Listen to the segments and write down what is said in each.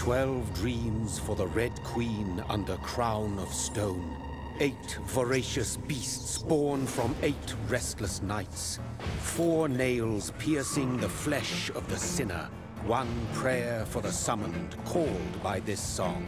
12 dreams for the Red Queen under crown of stone. 8 voracious beasts born from 8 restless nights. 4 nails piercing the flesh of the sinner. 1 prayer for the summoned, called by this song.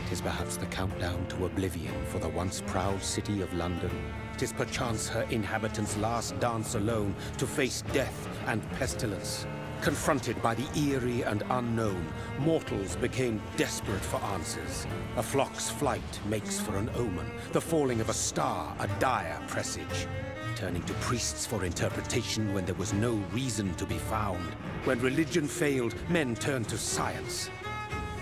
'Tis perhaps the countdown to oblivion for the once proud city of London. 'Tis perchance her inhabitants' last dance alone to face death and pestilence. Confronted by the eerie and unknown, mortals became desperate for answers. A flock's flight makes for an omen, the falling of a star a dire presage. Turning to priests for interpretation when there was no reason to be found. When religion failed, men turned to science.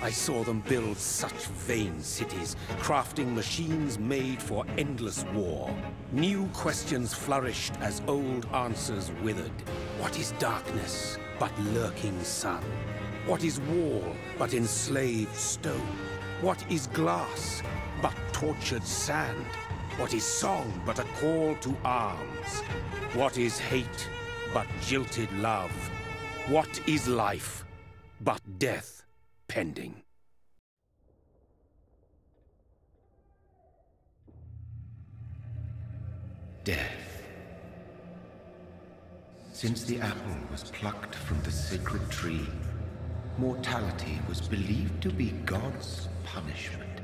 I saw them build such vain cities, crafting machines made for endless war. New questions flourished as old answers withered. What is darkness but lurking sun? What is wall but enslaved stone? What is glass but tortured sand? What is song but a call to arms? What is hate but jilted love? What is life but death pending? Death. Since the apple was plucked from the sacred tree, mortality was believed to be God's punishment,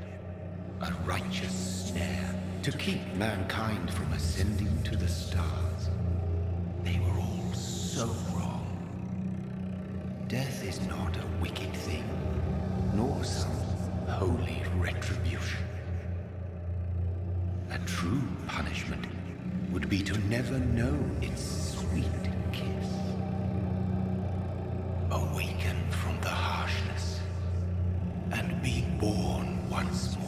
a righteous snare to keep mankind from ascending to the stars. They were all so wrong. Death is not a wicked thing, nor some holy retribution. A true punishment would be to never know its sweet kiss. Awaken from the harshness and be born once more.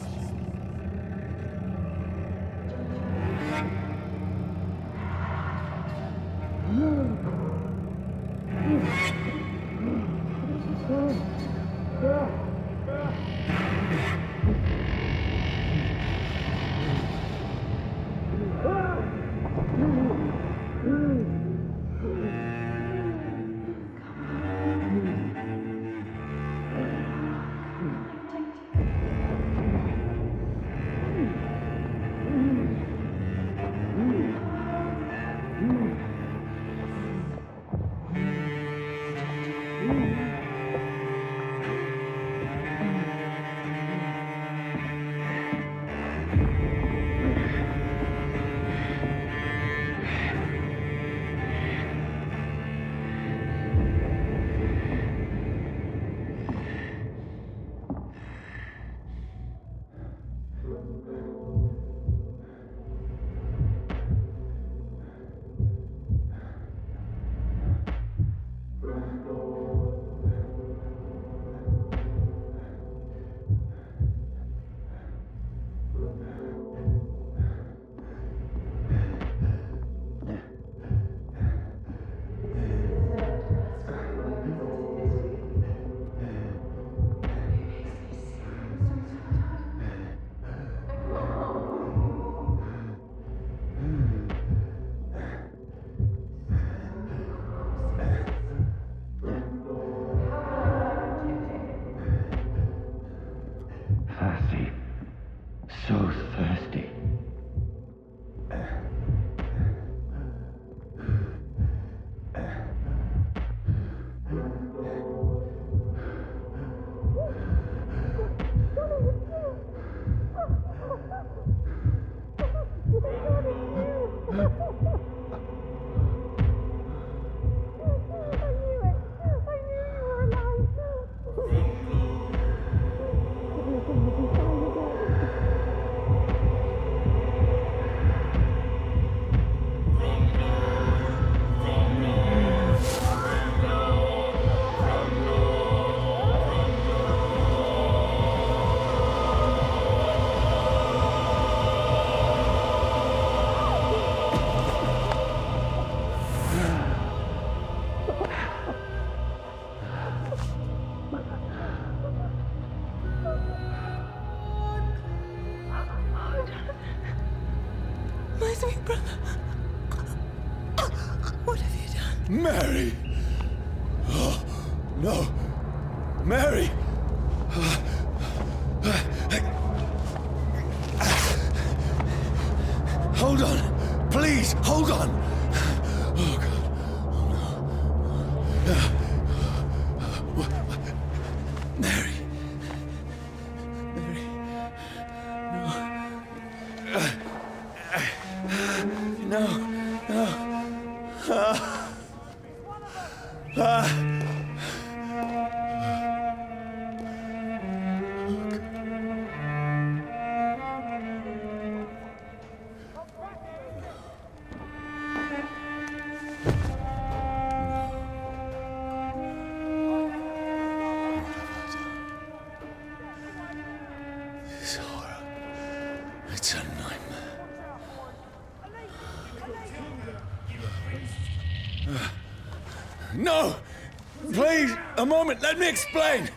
So thirsty. My sweet brother. What have you done? Mary! Oh, no. Mary! Hold on! Please, hold on! Oh, God. Oh, no. Mary. Mary. No. No. This horror. It's a nightmare. No! Please, a moment, let me explain!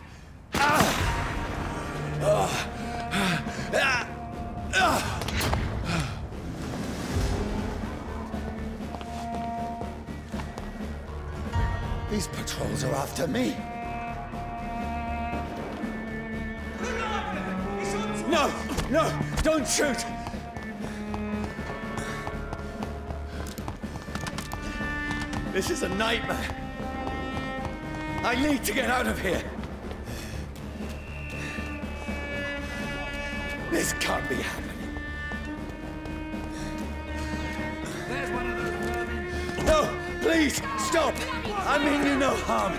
These patrols are after me. No! No! Don't shoot! This is a nightmare. I need to get out of here. This can't be happening. There's one of those vermin. No! Please! Stop! I mean you no harm.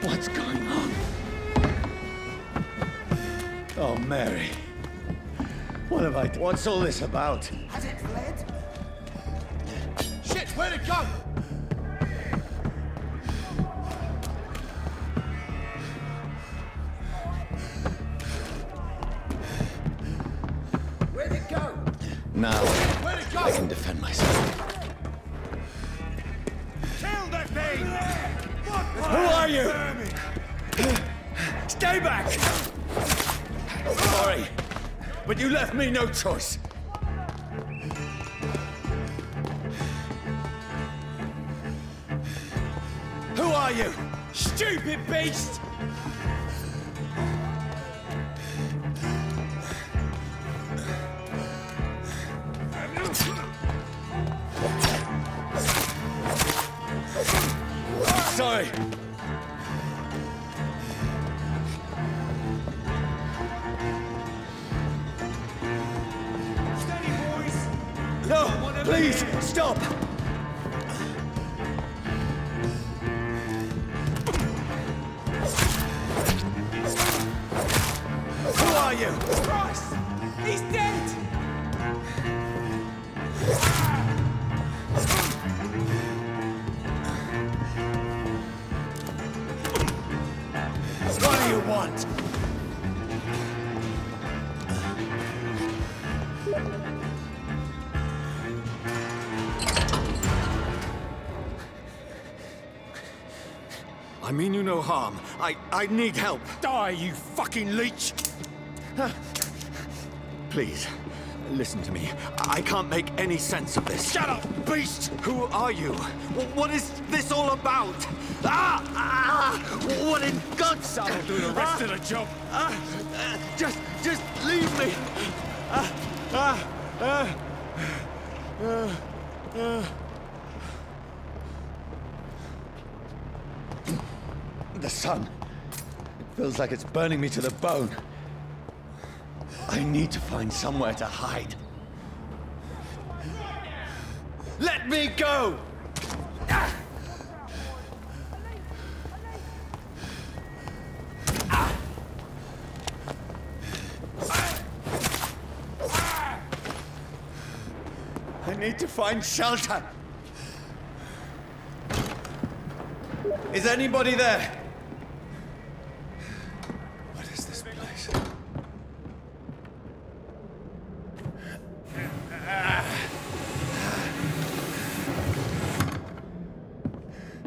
What's going on? Oh, Mary. What have I done? What's all this about? Has it fled? Shit, where'd it go? Where'd it go? Now, Where'd it go? I can defend myself. Kill that thing! Who are you? Stay back! Sorry, but you left me no choice. Who are you? Stupid beast! Sorry. Steady, boys! No, please, stop! Who are you? Christ! He's dead! What do you want? I mean you no harm. I need help. Die, you fucking leech! Please, listen to me. I can't make any sense of this. Shut up, beast! Who are you? What is this all about? What in God's name? I'll do the rest of the job. Just leave me. The sun. It feels like it's burning me to the bone. I need to find somewhere to hide. Let me go! I need to find shelter. Is anybody there? What is this place?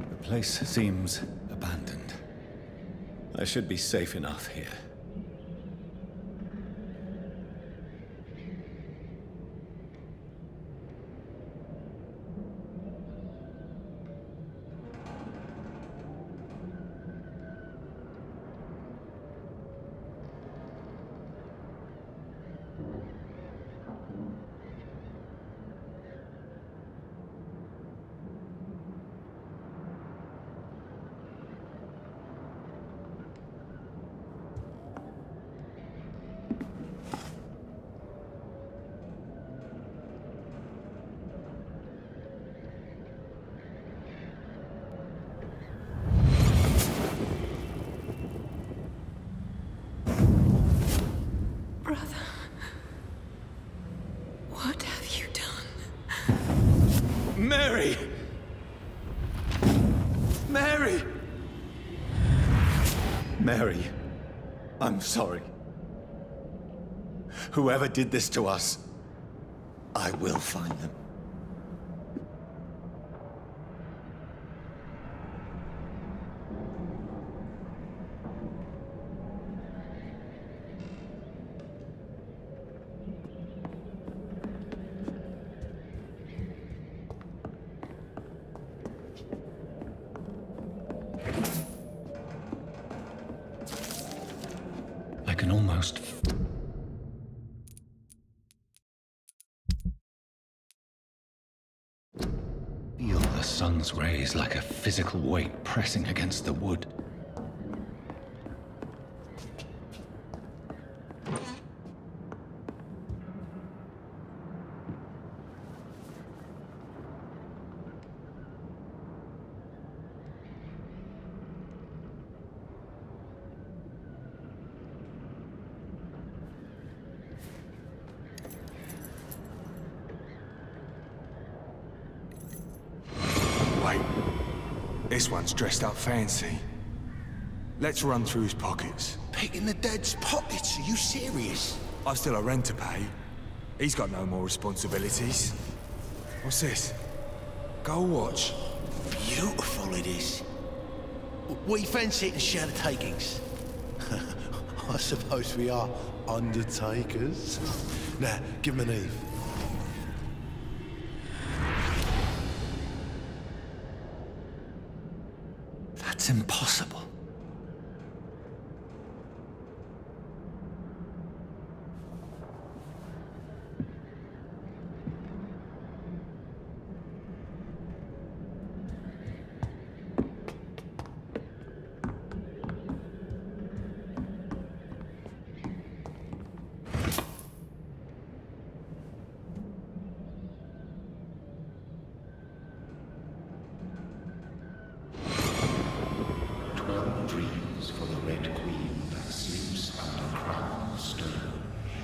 The place seems abandoned. I should be safe enough here. Mary! Mary, I'm sorry. Whoever did this to us, I will find them. I can almost feel the sun's rays like a physical weight pressing against the wood. Wait. This one's dressed up fancy. Let's run through his pockets. Picking the dead's pockets? Are you serious? I've still a rent to pay. He's got no more responsibilities. What's this? Gold watch. Beautiful it is. We fancy it and share the takings. I suppose we are undertakers. Now, give him an Eve. That's impossible. Dreams for the Red Queen that sleeps under crown of stone,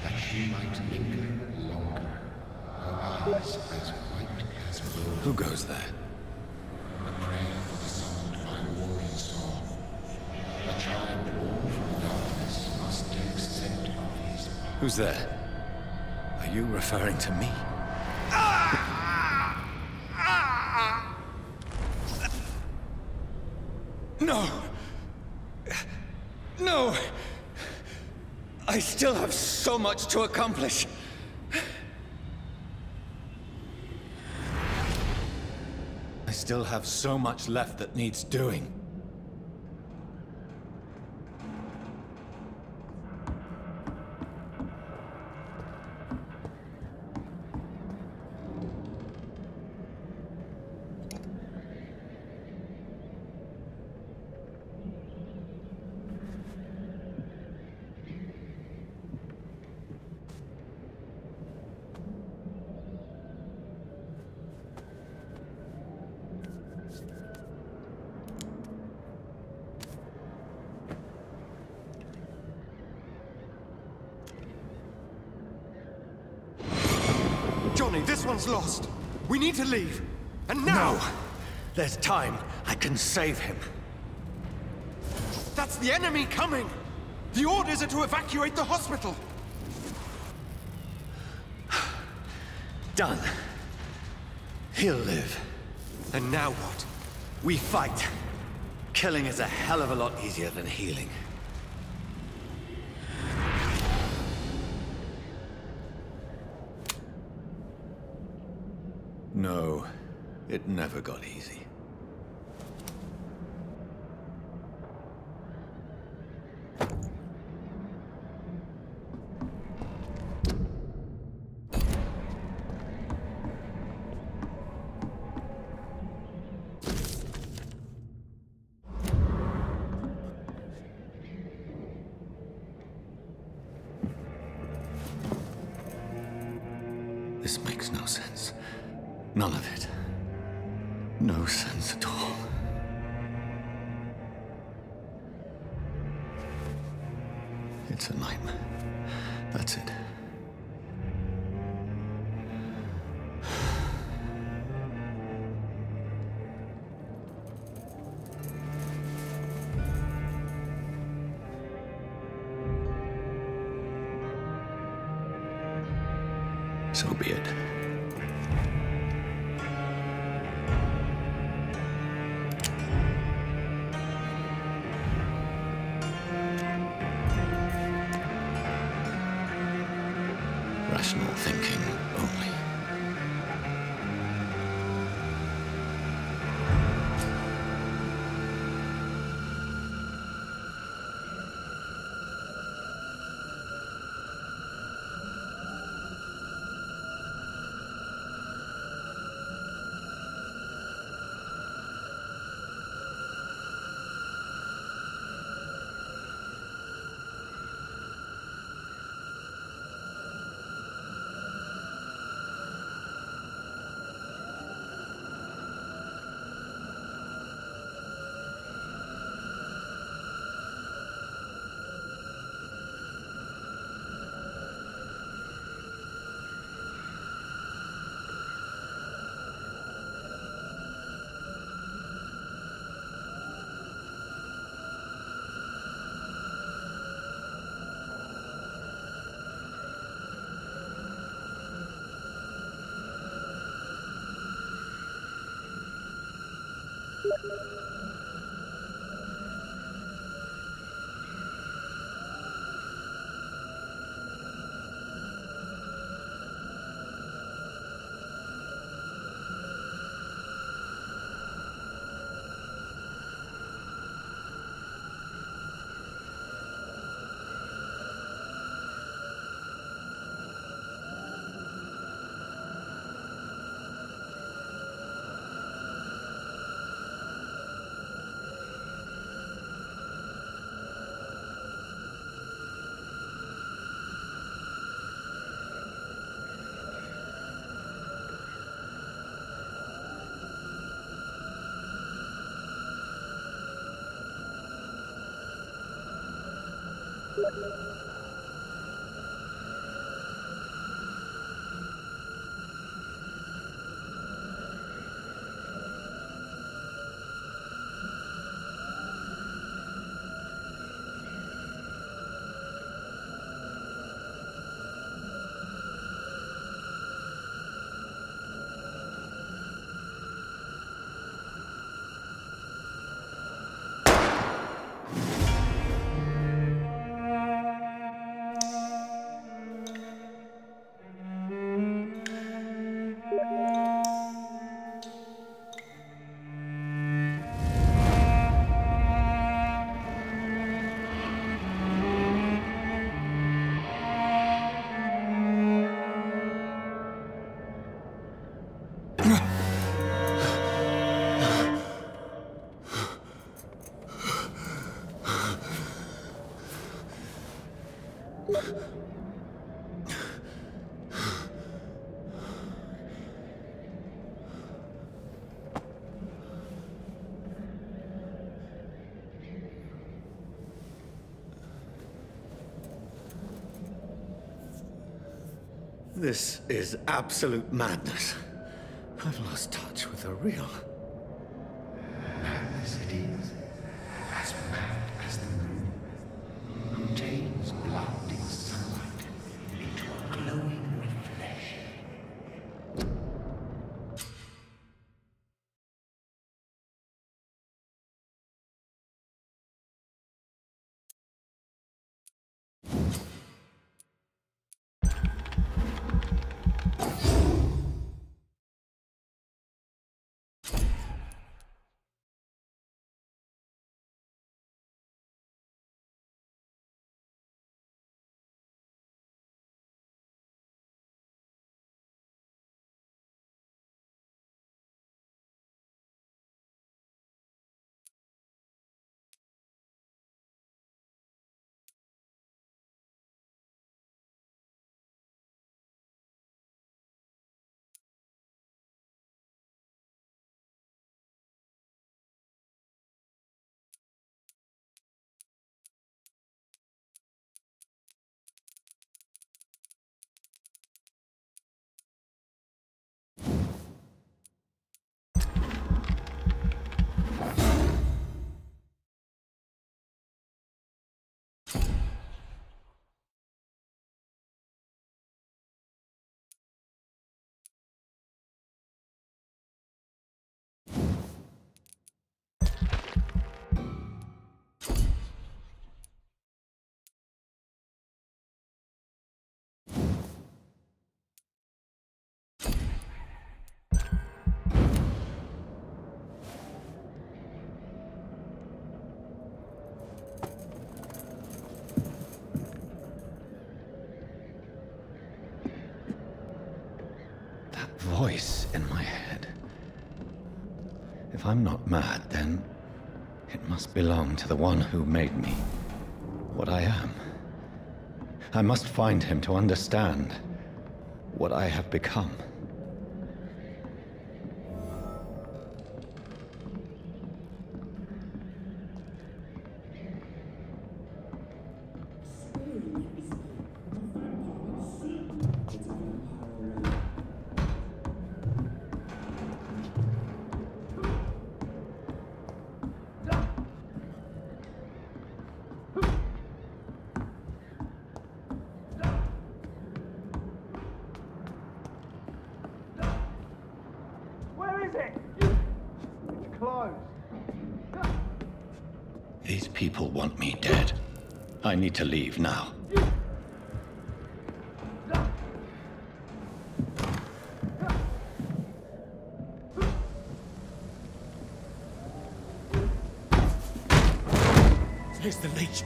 that she might linger longer, her eyes as white as wool. Who goes there? A prayer for the summoned by warring storm. A child born from darkness must take scent of his path. Who's there? Are you referring to me? No! No! I still have so much to accomplish. I still have so much left that needs doing. Johnny, this one's lost. We need to leave. And now! No! There's time. I can save him. That's the enemy coming! The orders are to evacuate the hospital! Done. He'll live. And now what? We fight. Killing is a hell of a lot easier than healing. No, it never got easy. This makes no sense. None of it. No sense at all. It's a nightmare. That's it. So be it. Rational thinking only. This is absolute madness. I've lost touch with the real. Madness it is, as mad as the moon, who turns blinding sunlight into a glowing reflection. I'm not mad, then it must belong to the one who made me what I am. I must find him to understand what I have become. These people want me dead. I need to leave now. Here's the leech.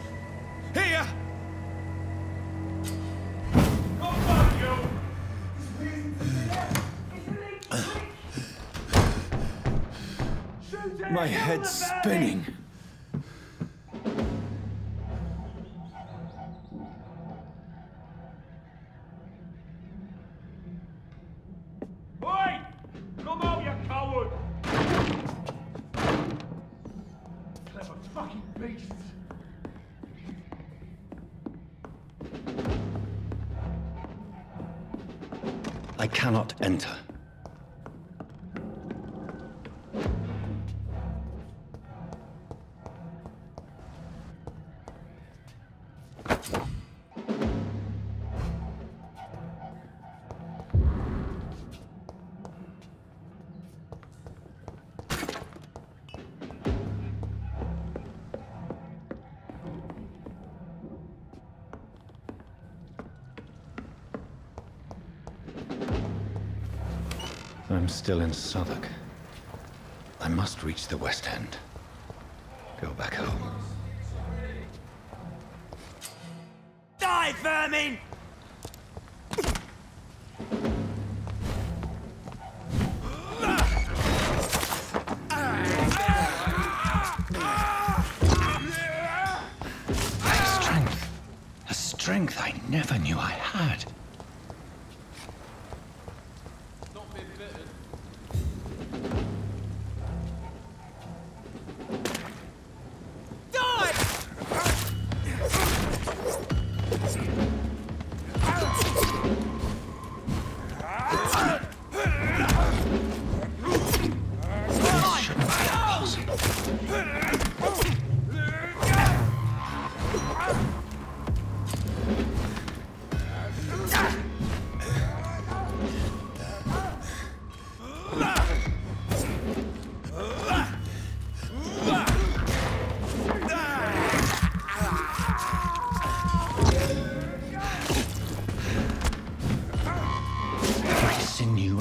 Here! My head's spinning. Oi! Come out, you coward! Clever fucking beasts! I cannot enter. I'm still in Southwark. I must reach the West End. Go back home. Die, vermin! A strength I never knew I had.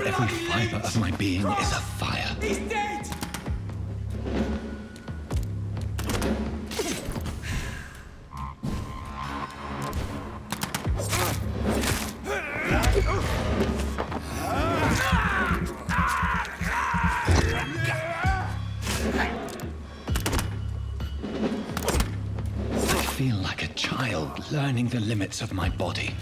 Every fiber of my being is afire. He's dead! I feel like a child learning the limits of my body.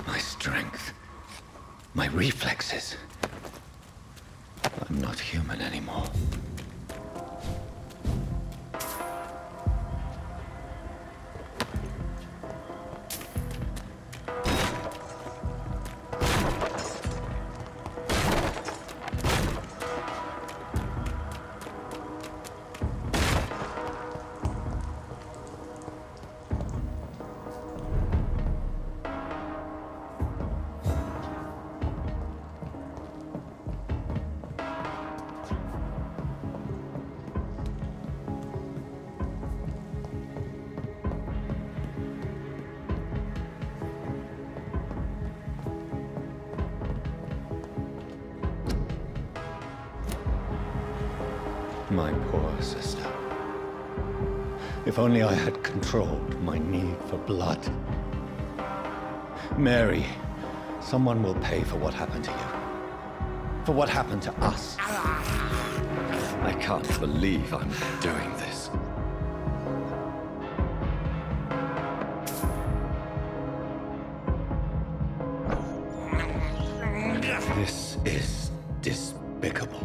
My strength, my reflexes. I'm not human anymore. My poor sister. If only I had controlled my need for blood. Mary, someone will pay for what happened to you. For what happened to us. I can't believe I'm doing this. This is despicable.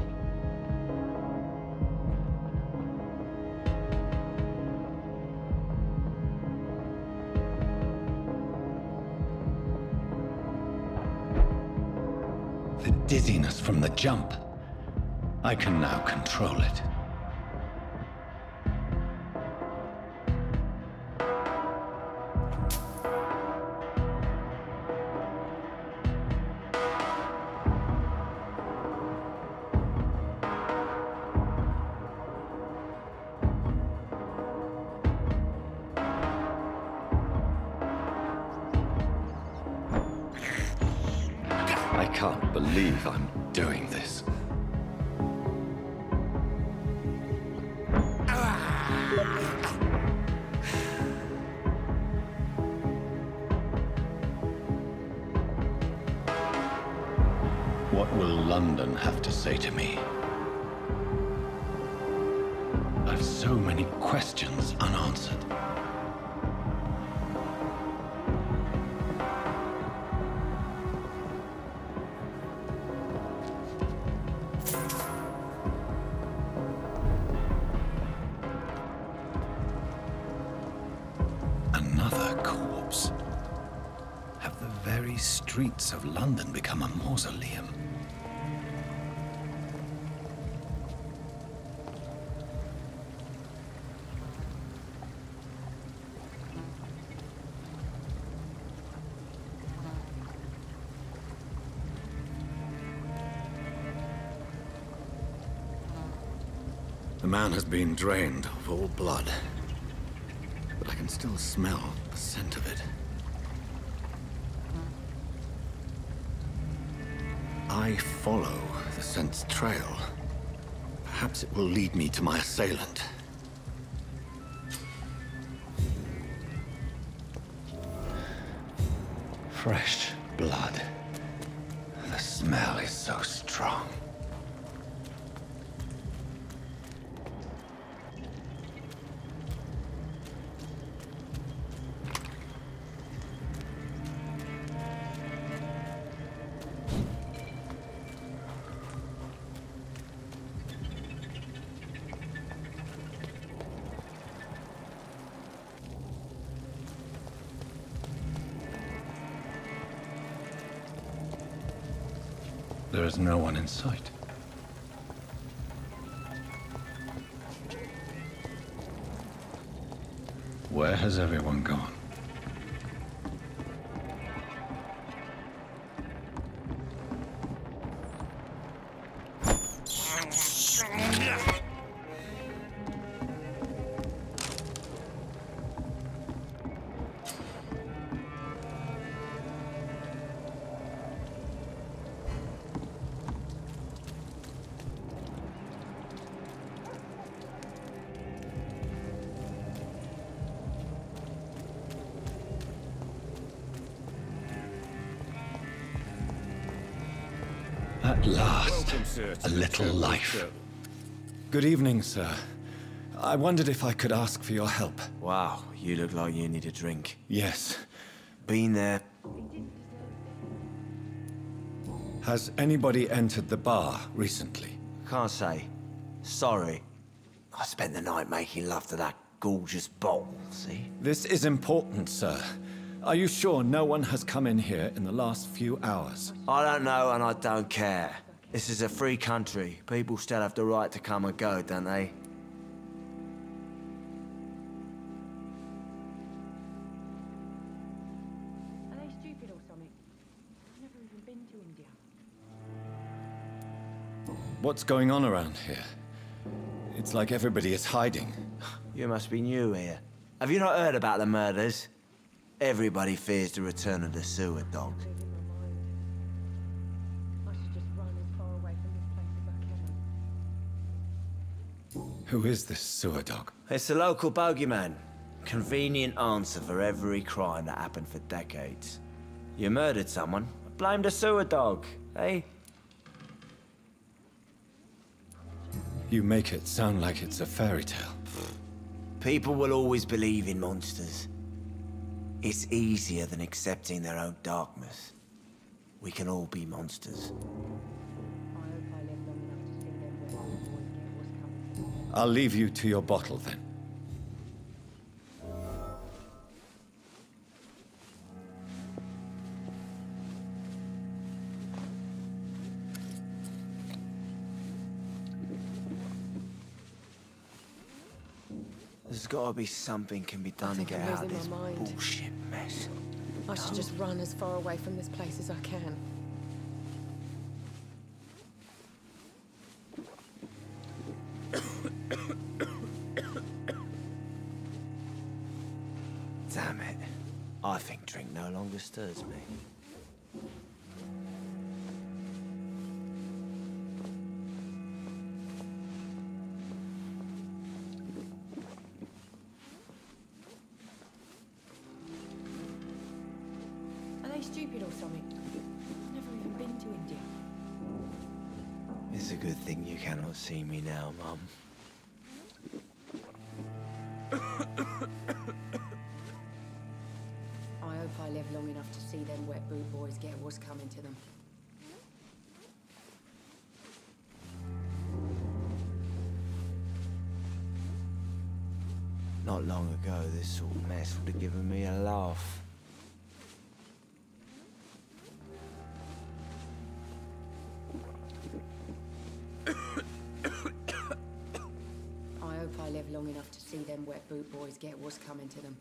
The dizziness from the jump. I can now control it. I can't believe I'm doing this. What will London have to say to me? I've so many questions unanswered. Another corpse. Have the very streets of London become a mausoleum? The man has been drained of all blood, but I can still smell the scent of it. I follow the scent's trail. Perhaps it will lead me to my assailant. Fresh blood. The smell is so strong. There is no one in sight. Where has everyone gone? At last, a little life. Good evening, sir. I wondered if I could ask for your help. Wow, you look like you need a drink. Yes. Been there. Has anybody entered the bar recently? Can't say. Sorry. I spent the night making love to that gorgeous bottle, see? This is important, sir. Are you sure no one has come in here in the last few hours? I don't know and I don't care. This is a free country. People still have the right to come and go, don't they? Are they stupid or something? I've never even been to India. What's going on around here? It's like everybody is hiding. You must be new here. Have you not heard about the murders? Everybody fears the return of the sewer dog. I should just run as far away from this place as I can. Who is this sewer dog? It's a local bogeyman. Convenient answer for every crime that happened for decades. You murdered someone, blame the sewer dog, eh? You make it sound like it's a fairy tale. People will always believe in monsters. It's easier than accepting their own darkness. We can all be monsters. I'll leave you to your bottle then. There's gotta be something can be done to get out of this bullshit mess. I should just run as far away from this place as I can. Damn it. I think drink no longer stirs me. Are they stupid or something? I've never even been to India. It's a good thing you cannot see me now, Mum. I hope I live long enough to see them wet boot boys get what's coming to them. Not long ago, this sort of mess would have given me a laugh. I hope I live long enough to see them wet boot boys get what's coming to them.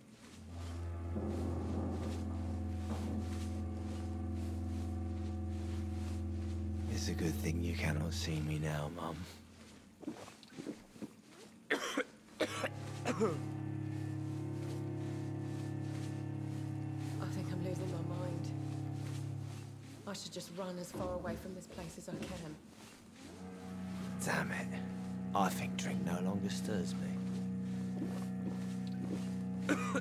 It's a good thing you cannot see me now, Mum. I think I'm losing my mind. I should just run as far away from this place as I can. Damn it. I think drink no longer stirs me. Poor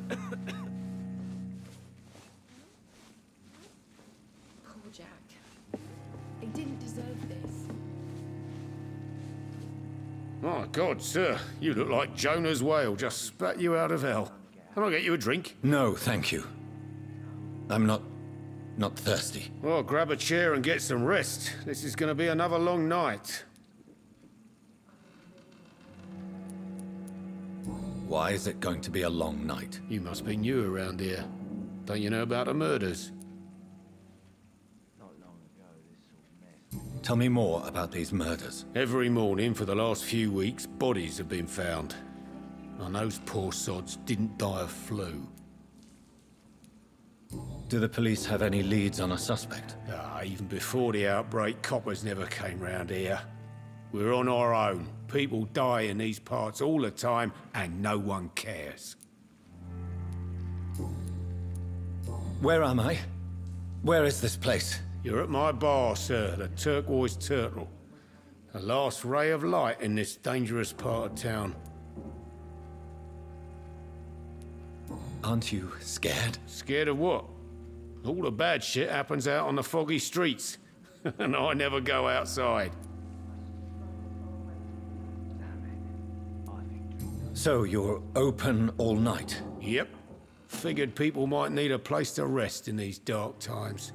Jack. He didn't deserve this. My God, sir, you look like Jonah's whale just spat you out of hell. Can I get you a drink? No, thank you. I'm not thirsty. Well, grab a chair and get some rest. This is going to be another long night. Why is it going to be a long night? You must be new around here. Don't you know about the murders? Tell me more about these murders. Every morning for the last few weeks, bodies have been found. And those poor sods didn't die of flu. Do the police have any leads on a suspect? Even before the outbreak, coppers never came round here. We're on our own. People die in these parts all the time, and no one cares. Where am I? Where is this place? You're at my bar, sir, the Turquoise Turtle. The last ray of light in this dangerous part of town. Aren't you scared? Scared of what? All the bad shit happens out on the foggy streets. And I never go outside. So you're open all night? Yep. Figured people might need a place to rest in these dark times.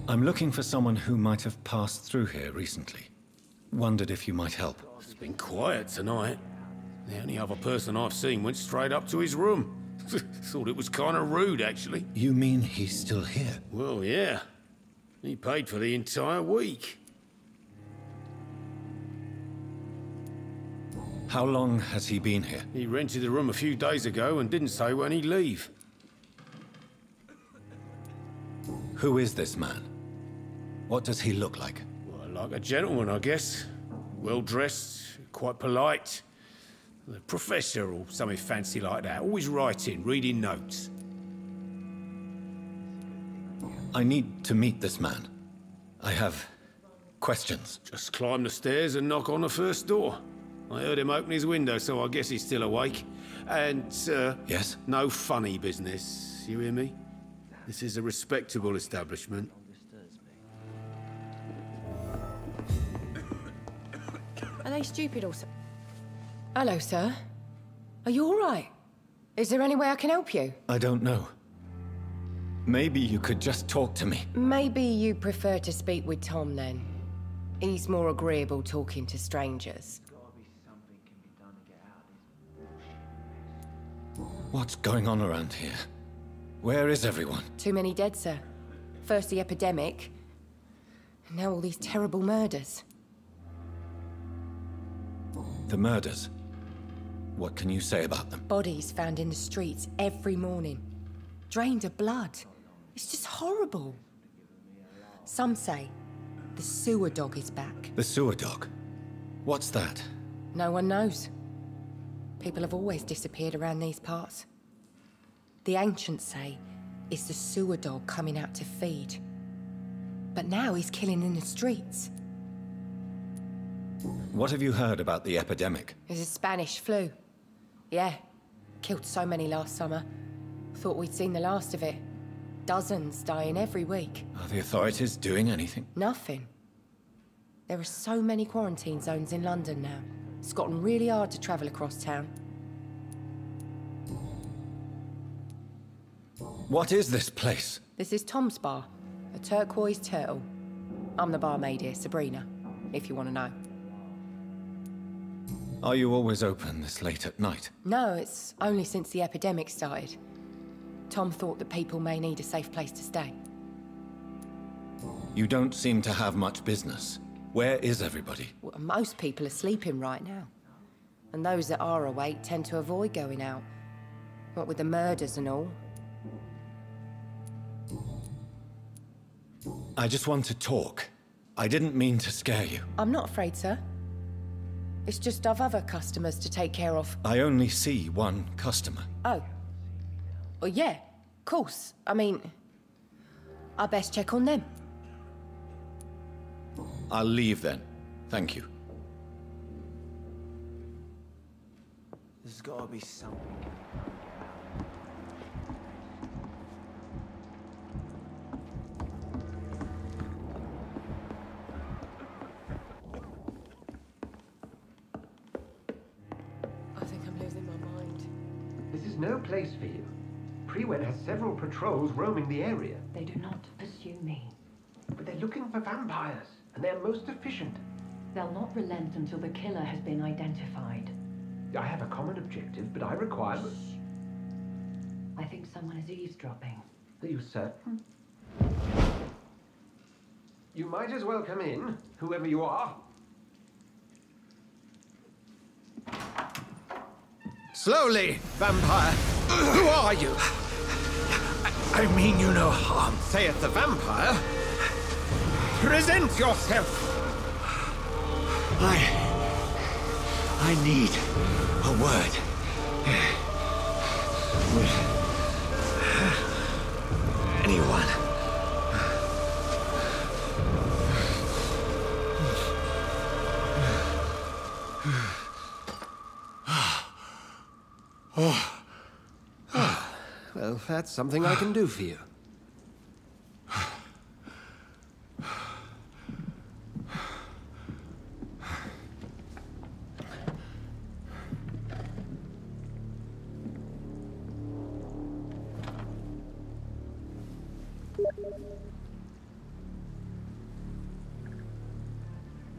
I'm looking for someone who might have passed through here recently. Wondered if you might help. It's been quiet tonight. The only other person I've seen went straight up to his room. Thought it was kind of rude, actually. You mean he's still here? Well, yeah. He paid for the entire week. How long has he been here? He rented the room a few days ago and didn't say when he'd leave. Who is this man? What does he look like? Well, like a gentleman, I guess. Well-dressed, quite polite. A professor or something fancy like that. Always writing, reading notes. I need to meet this man. I have questions. Just climb the stairs and knock on the first door. I heard him open his window, so I guess he's still awake. And, sir... Yes? No funny business, you hear me? This is a respectable establishment. Are they stupid or so? Hello, sir. Are you all right? Is there any way I can help you? I don't know. Maybe you could just talk to me. Maybe you prefer to speak with Tom, then. He's more agreeable talking to strangers. What's going on around here? Where is everyone? Too many dead, sir. First the epidemic, and now all these terrible murders. The murders? What can you say about them? Bodies found in the streets every morning. Drained of blood. It's just horrible. Some say the sewer dog is back. The sewer dog? What's that? No one knows. People have always disappeared around these parts. The ancients say it's the sewer dog coming out to feed. But now he's killing in the streets. What have you heard about the epidemic? It's a Spanish flu. Yeah. Killed so many last summer. Thought we'd seen the last of it. Dozens dying every week. Are the authorities doing anything? Nothing. There are so many quarantine zones in London now. It's gotten really hard to travel across town. What is this place? This is Tom's bar, a turquoise turtle. I'm the barmaid here, Sabrina, if you want to know. Are you always open this late at night? No, it's only since the epidemic started. Tom thought that people may need a safe place to stay. You don't seem to have much business. Where is everybody? Well, most people are sleeping right now. And those that are awake tend to avoid going out. What with the murders and all. I just want to talk. I didn't mean to scare you. I'm not afraid, sir. It's just I've other customers to take care of. I only see one customer. Oh. Well, yeah, of course. I mean, I best check on them. I'll leave then. Thank you. There's gotta be something. I think I'm losing my mind. This is no place for you. Prewen has several patrols roaming the area. They do not pursue me. But they're looking for vampires, and they're most efficient. They'll not relent until the killer has been identified. I have a common objective, but I require... I think someone is eavesdropping. Are you certain? You might as well come in, whoever you are. Slowly, vampire. Who are you? I mean you no harm. Saith the vampire. Present yourself. I need a word. With anyone. Well, that's something I can do for you.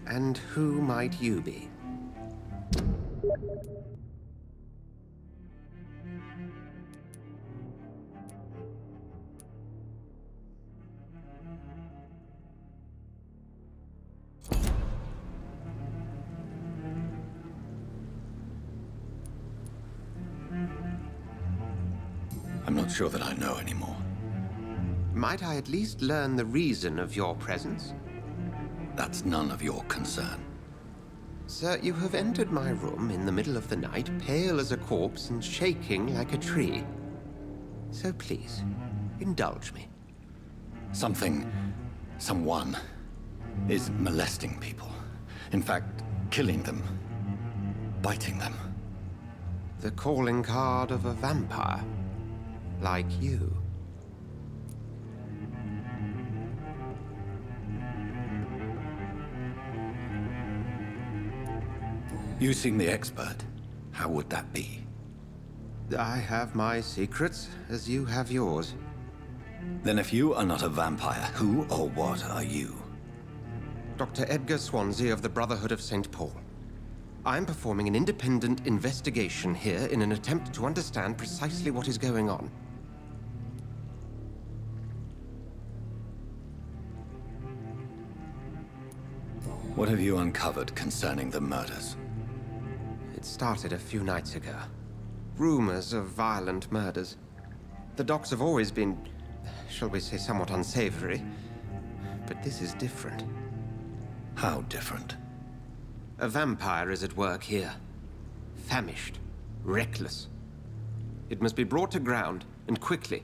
And who might you be? I'm not sure that I know anymore. Might I at least learn the reason of your presence? That's none of your concern. Sir, you have entered my room in the middle of the night, pale as a corpse and shaking like a tree. So please, indulge me. Someone is molesting people. In fact, killing them. Biting them. The calling card of a vampire. Like you. You seem the expert. How would that be? I have my secrets, as you have yours. Then if you are not a vampire, who or what are you? Dr. Edgar Swansea of the Brotherhood of St. Paul. I'm performing an independent investigation here in an attempt to understand precisely what is going on. What have you uncovered concerning the murders? It started a few nights ago. Rumors of violent murders. The docks have always been, shall we say, somewhat unsavory. But this is different. How different? A vampire is at work here. Famished. Reckless. It must be brought to ground, and quickly.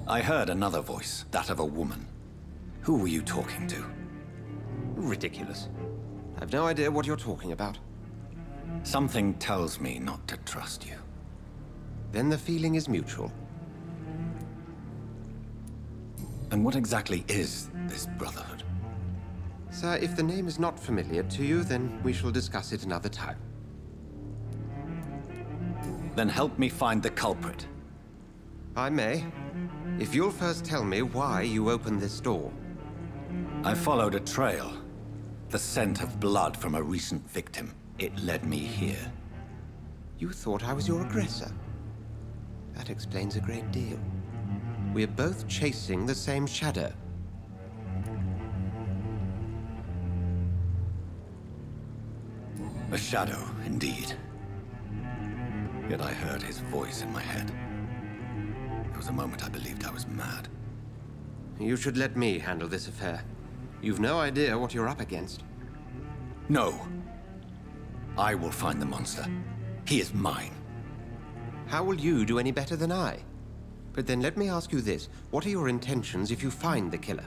I heard another voice, that of a woman. Who were you talking to? Ridiculous. I've no idea what you're talking about. Something tells me not to trust you. Then the feeling is mutual. And what exactly is this Brotherhood? Sir, if the name is not familiar to you, then we shall discuss it another time. Then help me find the culprit. I may. If you'll first tell me why you opened this door. I followed a trail. The scent of blood from a recent victim. It led me here. You thought I was your aggressor? That explains a great deal. We're both chasing the same shadow. A shadow, indeed. Yet I heard his voice in my head. There was a moment I believed I was mad. You should let me handle this affair. You've no idea what you're up against. No. I will find the monster. He is mine. How will you do any better than I? But then let me ask you this. What are your intentions if you find the killer?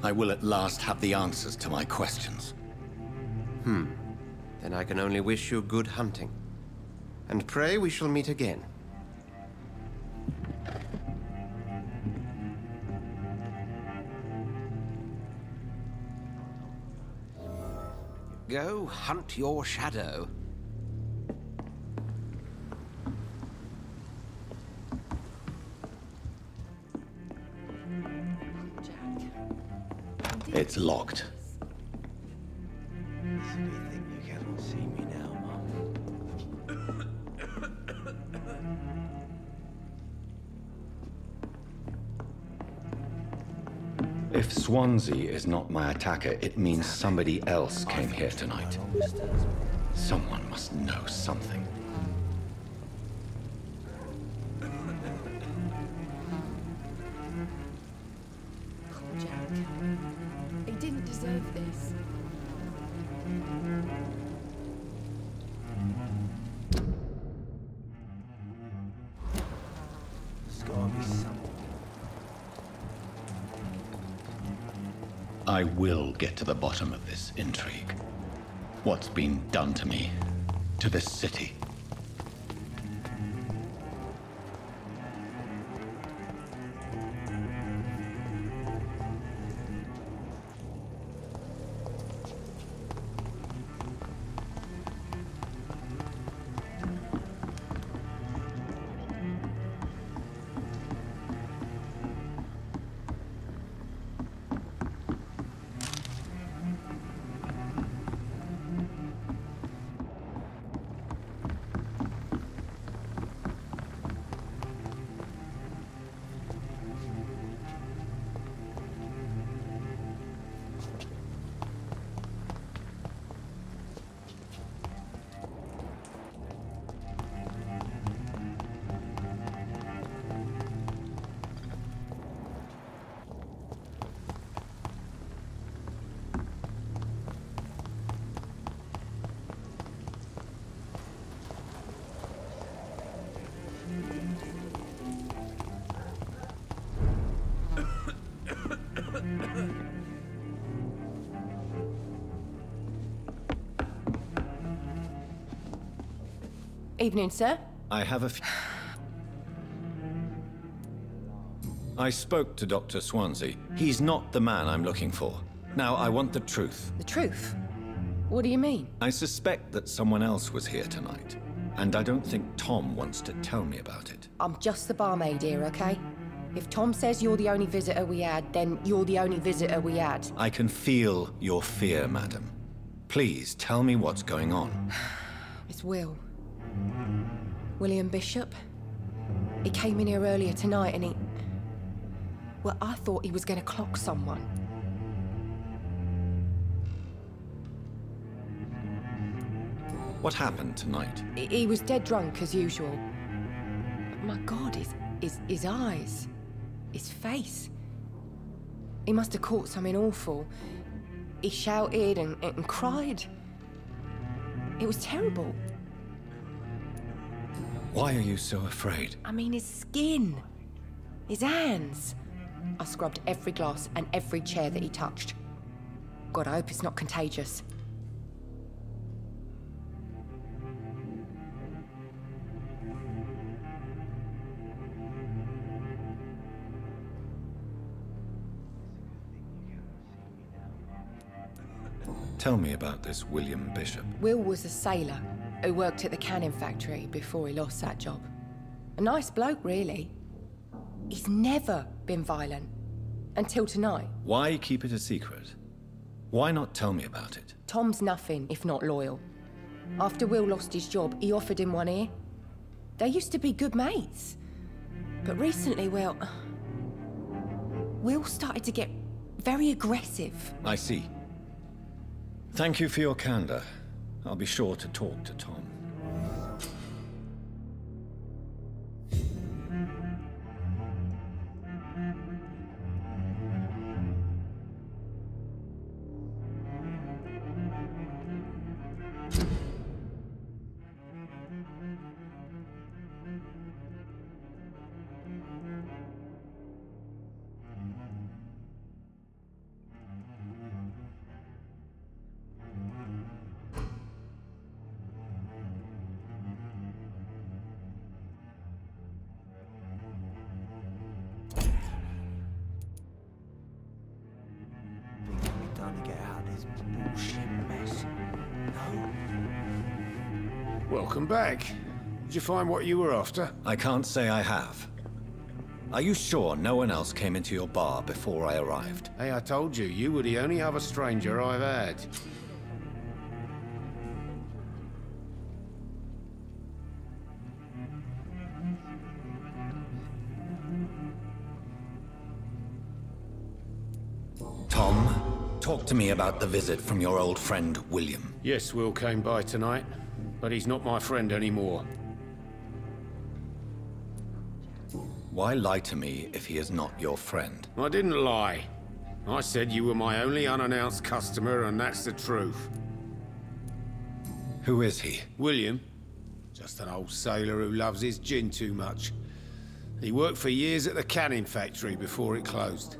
I will at last have the answers to my questions. Then I can only wish you good hunting. And pray we shall meet again. Go hunt your shadow. It's locked. So do you think you cannot see me now, Mum? If Swansea is not my attacker, it means somebody else came here tonight. Someone must know something. Poor Jack. He didn't deserve this. There's gotta be something. I will get to the bottom of this intrigue. What's been done to me, to this city. Evening, sir. I have a I spoke to Dr. Swansea. He's not the man I'm looking for. Now, I want the truth. The truth? What do you mean? I suspect that someone else was here tonight, and I don't think Tom wants to tell me about it. I'm just the barmaid here, okay? If Tom says you're the only visitor we had, then you're the only visitor we had. I can feel your fear, madam. Please, tell me what's going on. It's Will. William Bishop. He came in here earlier tonight and he... Well, I thought he was going to clock someone. What happened tonight? He was dead drunk, as usual. But my God, his eyes. His face. He must have caught something awful. He shouted and cried. It was terrible. Why are you so afraid? I mean, his skin. His hands. I scrubbed every glass and every chair that he touched. God, I hope it's not contagious. Tell me about this William Bishop. Will was a sailor who worked at the cannon factory before he lost that job. A nice bloke, really. He's never been violent. Until tonight. Why keep it a secret? Why not tell me about it? Tom's nothing if not loyal. After Will lost his job, he offered him one ear. They used to be good mates. But recently, well... Will started to get very aggressive. I see. Thank you for your candor. I'll be sure to talk to Tom. Welcome back. Did you find what you were after? I can't say I have. Are you sure no one else came into your bar before I arrived? Hey, I told you, you were the only other stranger I've had. Tom, talk to me about the visit from your old friend, William. Yes, Will came by tonight, but he's not my friend anymore. Why lie to me if he is not your friend? I didn't lie. I said you were my only unannounced customer, and that's the truth. Who is he? William. Just an old sailor who loves his gin too much. He worked for years at the cannon factory before it closed.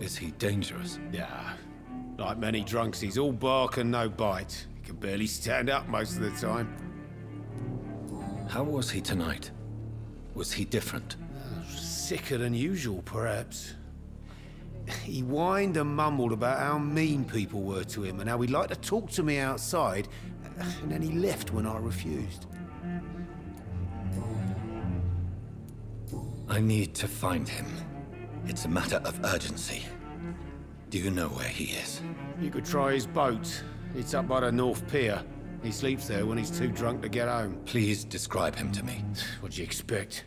Is he dangerous? Yeah. Like many drunks, he's all bark and no bite. He can barely stand up most of the time. How was he tonight? Was he different? Sicker than usual, perhaps. He whined and mumbled about how mean people were to him and how he'd like to talk to me outside, and then he left when I refused. I need to find him. It's a matter of urgency. Do you know where he is? You could try his boat. It's up by the North Pier. He sleeps there when he's too drunk to get home. Please describe him to me. What do you expect?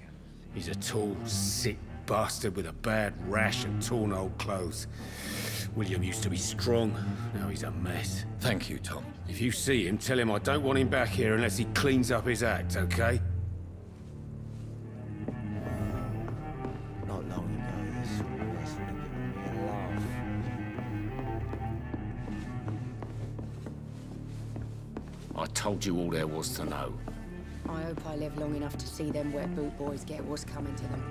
He's a tall, sick bastard with a bad rash and torn old clothes. William used to be strong. Now he's a mess. Thank you, Tom. If you see him, tell him I don't want him back here unless he cleans up his act, okay? Not long ago, this sort of mess would have given me a laugh. I told you all there was to know. I hope I live long enough to see them wet boot boys get what's coming to them.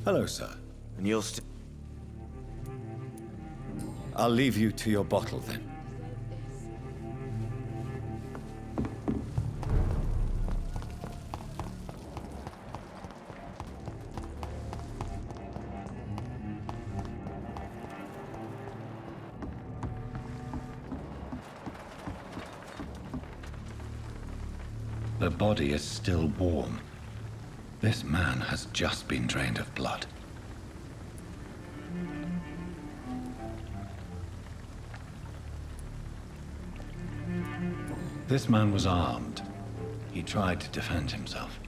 Hello, sir. And you'll still... I'll leave you to your bottle, then. The body is still warm. This man has just been drained of blood. This man was armed. He tried to defend himself.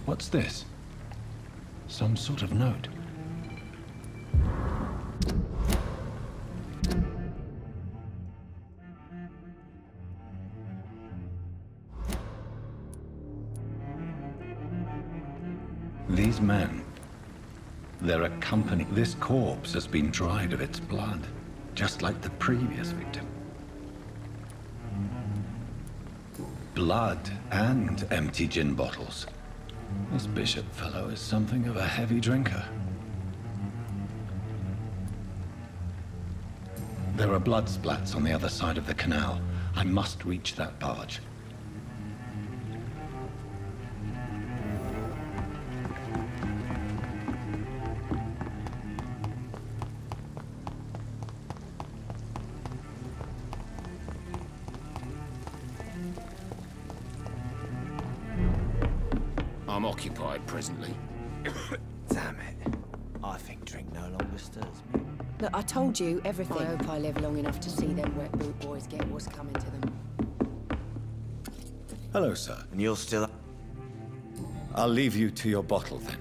What's this? Some sort of note. These men, they're a company. This corpse has been dried of its blood, just like the previous victim. Blood and empty gin bottles. This bishop fellow is something of a heavy drinker. There are blood splats on the other side of the canal. I must reach that barge. I'm occupied presently. Damn it. I think drink no longer stirs me. Look, I told you everything. I hope I live long enough to see them wet boot boys get what's coming to them. Hello, sir. And you'll still... I'll leave you to your bottle, then.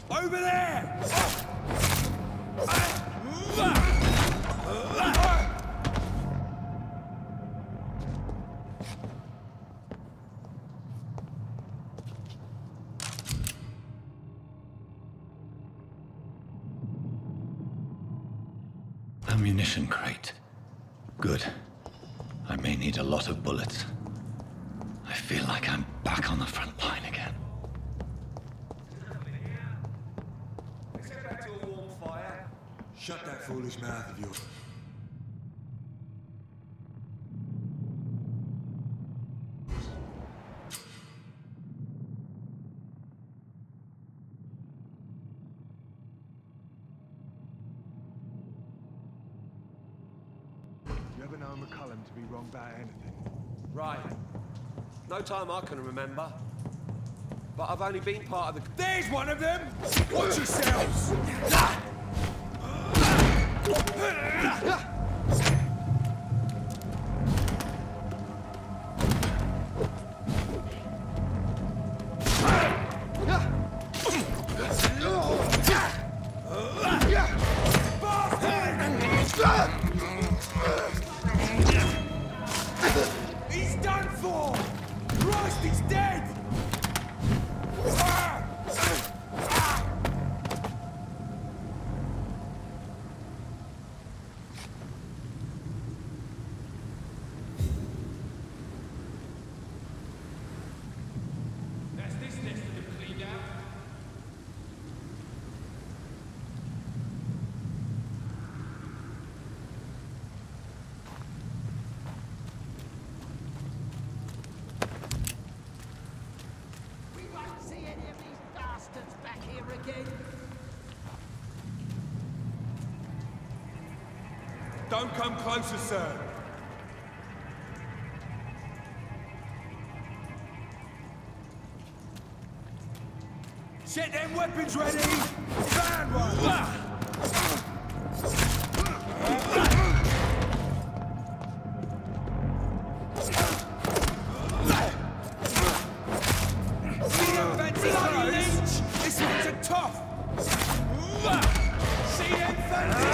Over there! Ammunition crate. Good. I may need a lot of bullets. I feel like I'm back on the front line again. Shut that foolish mouth of yours. You ever know McCullum to be wrong about anything? Right. No time I can remember. But I've only been part of the... There's one of them! Watch yourselves! He's done for! Christ, he's dead! Don't come closer, sir. Set them weapons ready! Found one! tough! See them fancy!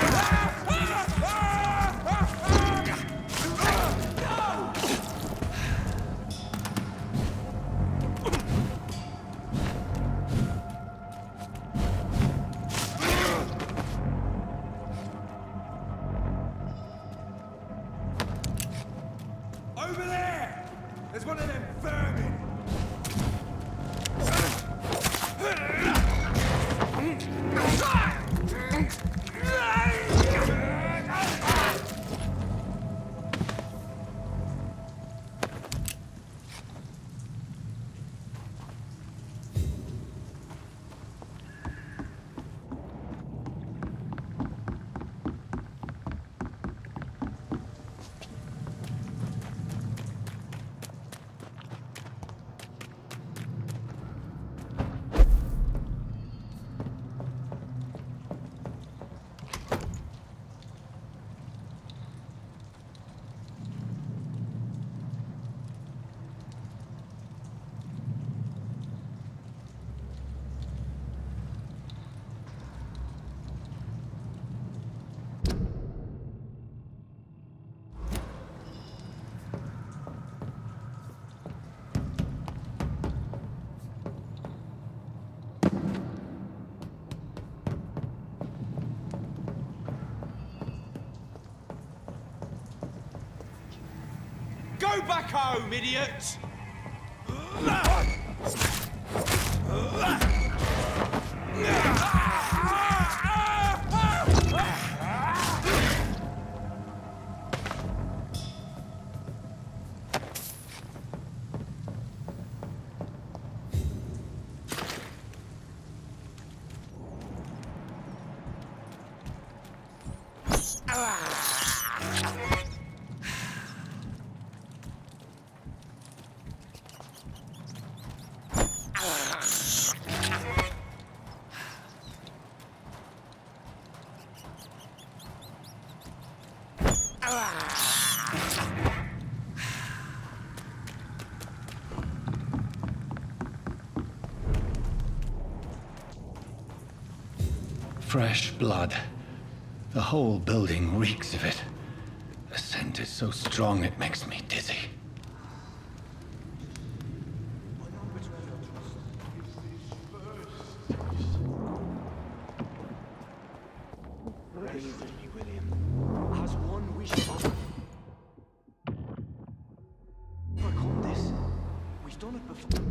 Over there! There's one of them vermin! Go back home, idiot! Fresh blood. The whole building reeks of it. The scent is so strong it makes me dizzy. Has one wish overcome this? We've done it before.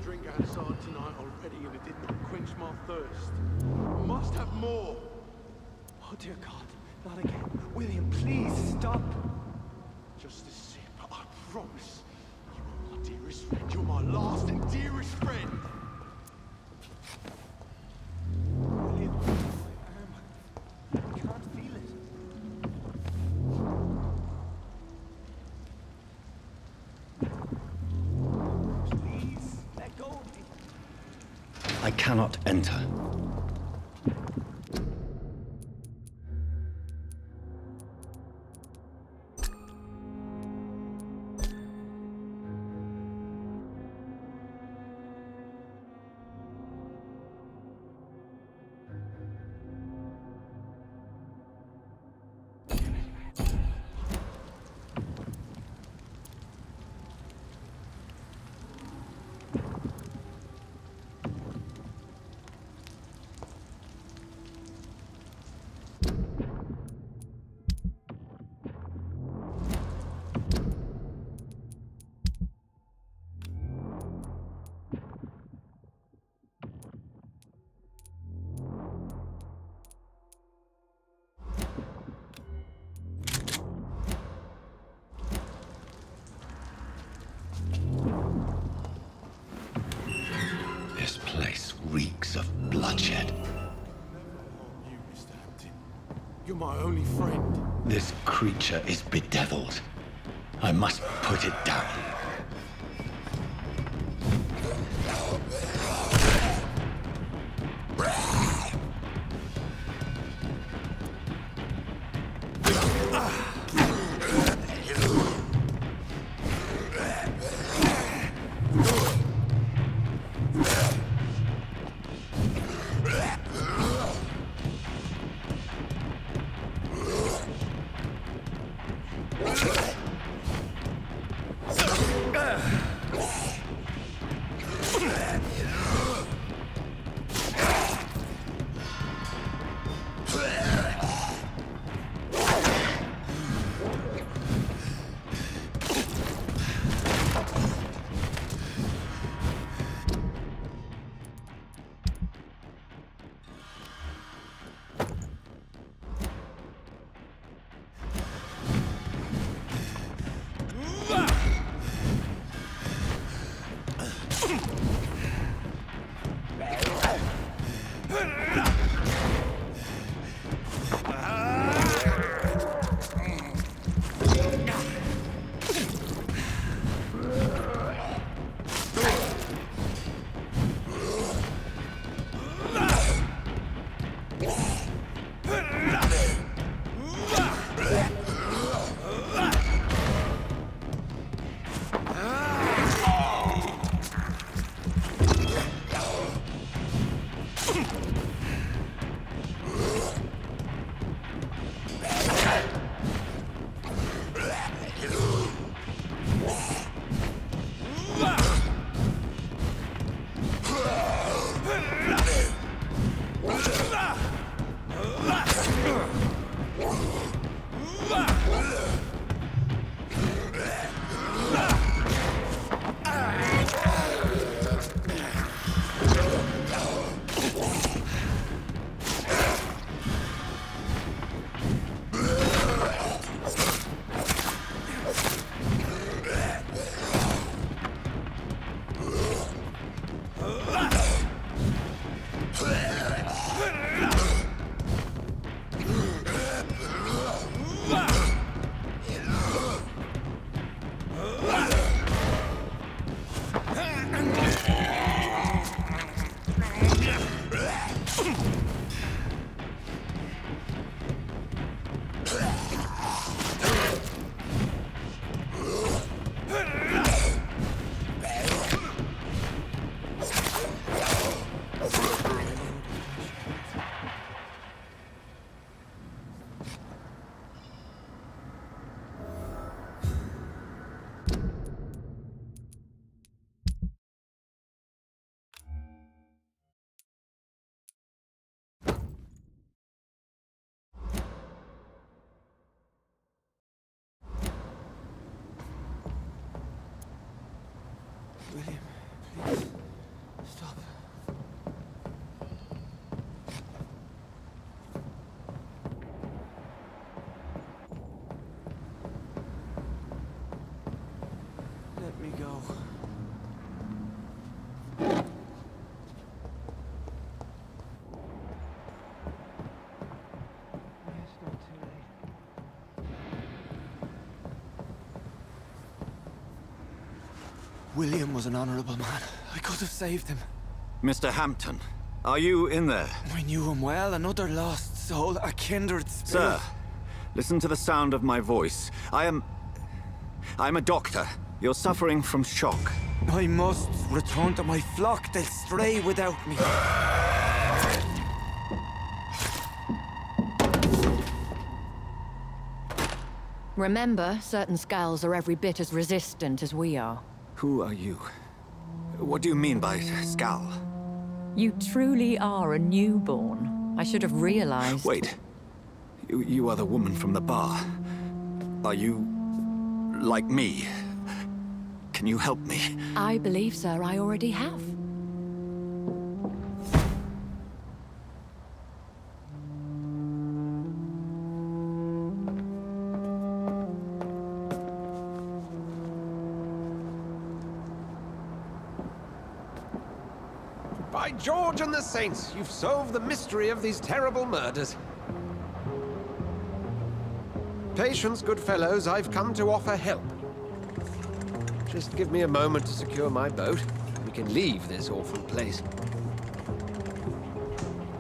Drink outside tonight already and it did not quench my thirst. I must have more. Oh dear God, not again. William, please stop. Just a sip, I promise. You are my dearest friend. You're my last and dearest friend. William, I can't feel it. I cannot enter. Reeks of bloodshed. You, Mr. Hampton. You're my only friend. This creature is bedeviled. I must put it down. William, please, stop. Let me go. It's not too late. William was an honorable man. I could have saved him. Mr. Hampton, are you in there? I knew him well, another lost soul, a kindred spirit. Sir, listen to the sound of my voice. I'm a doctor. You're suffering from shock. I must return to my flock. They'll stray without me. Remember, certain skulls are every bit as resistant as we are. Who are you? What do you mean by Skal? You truly are a newborn. I should have realized. Wait. You are the woman from the bar. Are you like me? Can you help me? I believe, sir, I already have. By George and the Saints, you've solved the mystery of these terrible murders. Patience, good fellows, I've come to offer help. Just give me a moment to secure my boat. We can leave this awful place.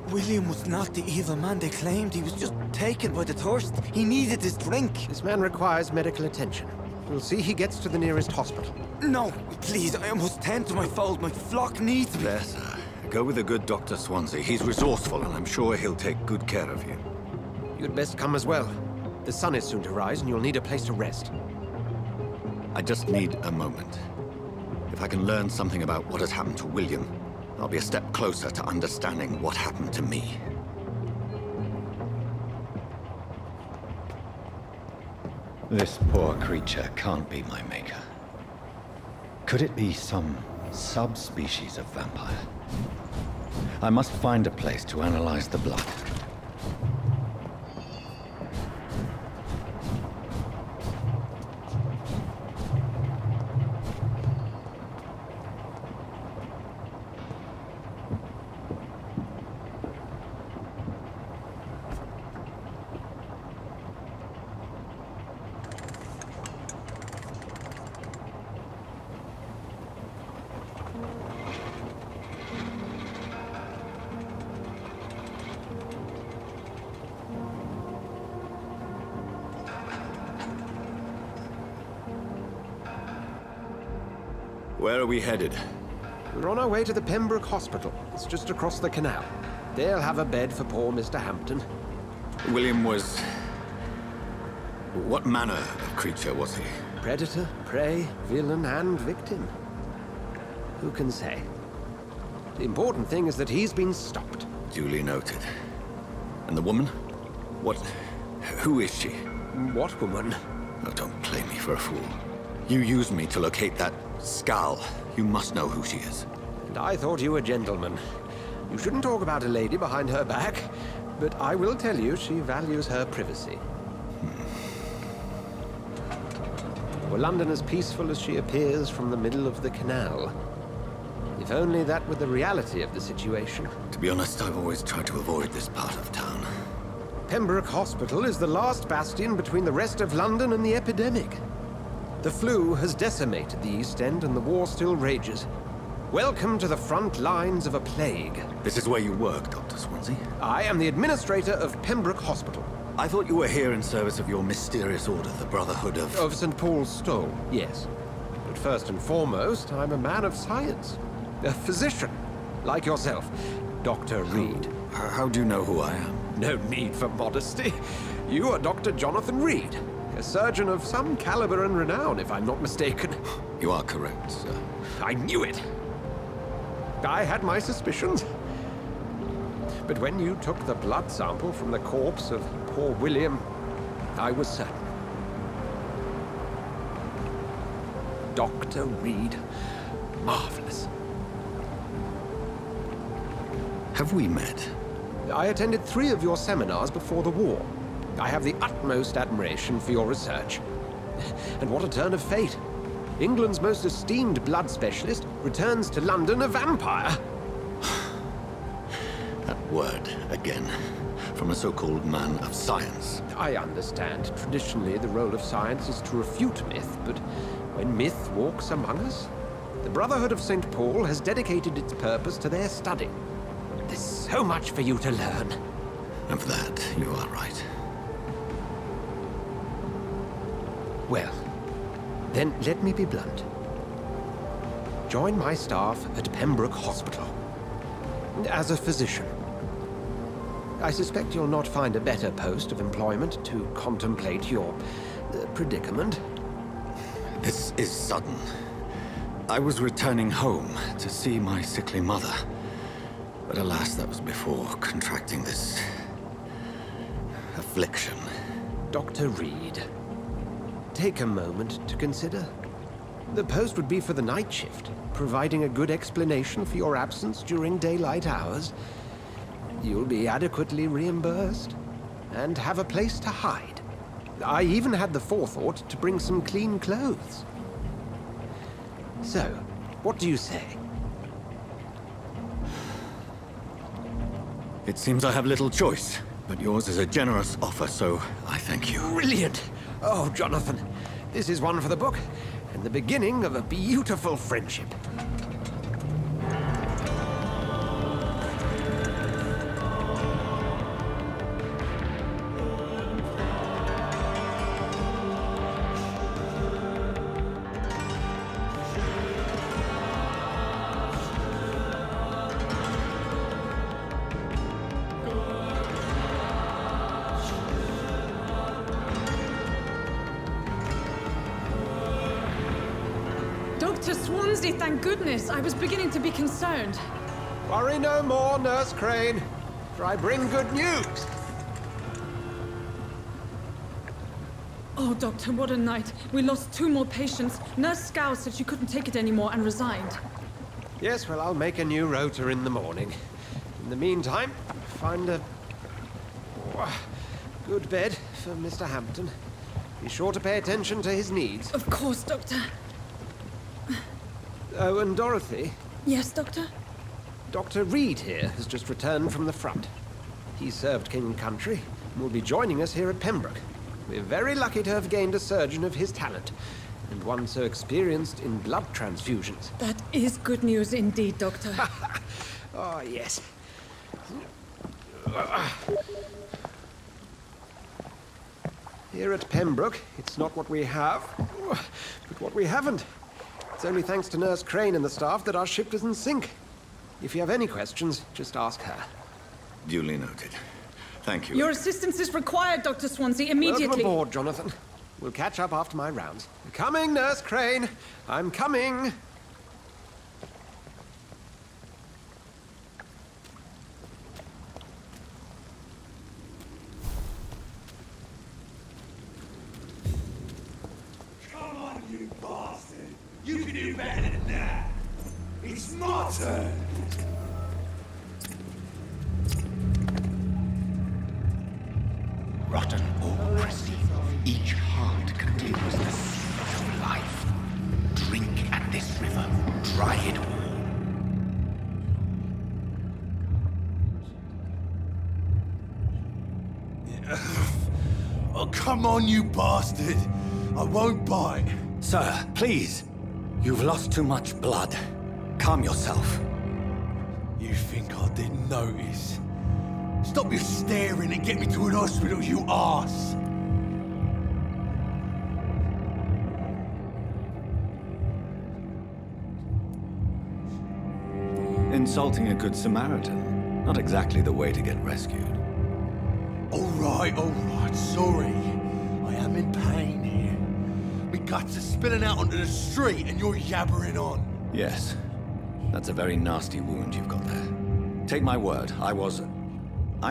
William was not the evil man they claimed. He was just taken by the thirst. He needed his drink. This man requires medical attention. We'll see he gets to the nearest hospital. No, please, I must tend to my fold. My flock needs me. There, sir. Go with the good Dr. Swansea. He's resourceful, and I'm sure he'll take good care of you. You'd best come as well. The sun is soon to rise, and you'll need a place to rest. I just need a moment. If I can learn something about what has happened to William, I'll be a step closer to understanding what happened to me. This poor creature can't be my maker. Could it be some subspecies of vampire? I must find a place to analyze the blood. Where are we headed? We're on our way to the Pembroke Hospital. It's just across the canal. They'll have a bed for poor Mr. Hampton. William was... what manner of creature was he? Predator, prey, villain, and victim. Who can say? The important thing is that he's been stopped. Duly noted. And the woman? What... who is she? What woman? Oh, don't play me for a fool. You used me to locate that skull. You must know who she is. And I thought you a gentleman. You shouldn't talk about a lady behind her back, but I will tell you she values her privacy. Were London as peaceful as she appears from the middle of the canal? If only that were the reality of the situation. To be honest, I've always tried to avoid this part of town. Pembroke Hospital is the last bastion between the rest of London and the epidemic. The flu has decimated the East End and the war still rages. Welcome to the front lines of a plague. This is where you work, Dr. Swansea? I am the administrator of Pembroke Hospital. I thought you were here in service of your mysterious order, the Brotherhood of... Of St. Paul's Stole, yes. But first and foremost, I'm a man of science. A physician, like yourself, Dr. Reed. How do you know who I am? No need for modesty. You are Dr. Jonathan Reed. A surgeon of some caliber and renown, if I'm not mistaken. You are correct, sir. I knew it. I had my suspicions. But when you took the blood sample from the corpse of poor William, I was certain. Dr. Reed. Marvelous. Have we met? I attended 3 of your seminars before the war. I have the utmost admiration for your research. And what a turn of fate. England's most esteemed blood specialist returns to London a vampire. That word, again. From a so-called man of science. I understand. Traditionally, the role of science is to refute myth, but when myth walks among us, the Brotherhood of St. Paul has dedicated its purpose to their study. There's so much for you to learn. Of that, you are right. Well, then let me be blunt. Join my staff at Pembroke Hospital. As a physician. I suspect you'll not find a better post of employment to contemplate your predicament. This is sudden. I was returning home to see my sickly mother. But alas, that was before contracting this... affliction. Dr. Reed, take a moment to consider. The post would be for the night shift, providing a good explanation for your absence during daylight hours. You'll be adequately reimbursed, and have a place to hide. I even had the forethought to bring some clean clothes. So, what do you say? It seems I have little choice, but yours is a generous offer, so I thank you. Brilliant! Oh, Jonathan, this is one for the book. and the beginning of a beautiful friendship. Dr. Swansea, thank goodness. I was beginning to be concerned. Worry no more, Nurse Crane, for I bring good news. Oh, Doctor, what a night. We lost 2 more patients. Nurse Scow said she couldn't take it anymore and resigned. Yes, well, I'll make a new rota in the morning. In the meantime, find a good bed for Mr. Hampton. Be sure to pay attention to his needs. Of course, Doctor. Oh, and Dorothy? Yes, Doctor? Dr. Reed here has just returned from the front. He served King and Country and will be joining us here at Pembroke. We're very lucky to have gained a surgeon of his talent, and one so experienced in blood transfusions. That is good news indeed, Doctor. Oh, yes. Here at Pembroke, it's not what we have, but what we haven't. It's only thanks to Nurse Crane and the staff that our ship doesn't sink. If you have any questions, just ask her. Duly noted. Thank you. Your assistance is required, Dr. Swansea, immediately. Welcome aboard, Jonathan. We'll catch up after my rounds. Coming, Nurse Crane. I'm coming. Come on, you bastard! You can do better than that! It's my turn! Rotten or crusty, each heart contains the seed of life. Drink at this river, dry it all. Oh, come on, you bastard! I won't bite. Sir, please. You've lost too much blood. Calm yourself. You think I didn't notice? Stop your staring and get me to an hospital, you arse! Insulting a good Samaritan. Not exactly the way to get rescued. All right, sorry. I am in pain here. My guts are spilling out onto the street and you're yabbering on. Yes. That's a very nasty wound you've got there. Take my word, I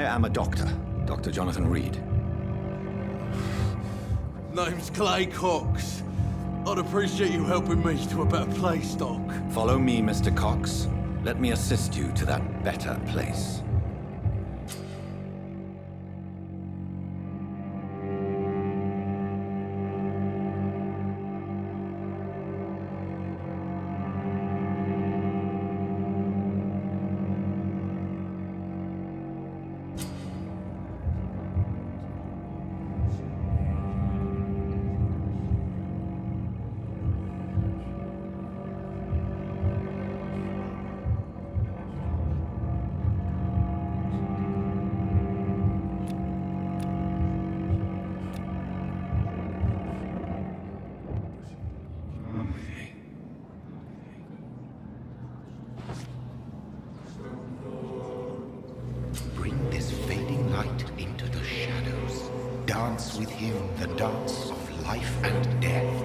am a doctor. Dr. Jonathan Reed. Name's Clay Cox. I'd appreciate you helping me to a better place, Doc. Follow me, Mr. Cox. Let me assist you to that better place. Bring this fading light into the shadows. Dance with him the dance of life and death.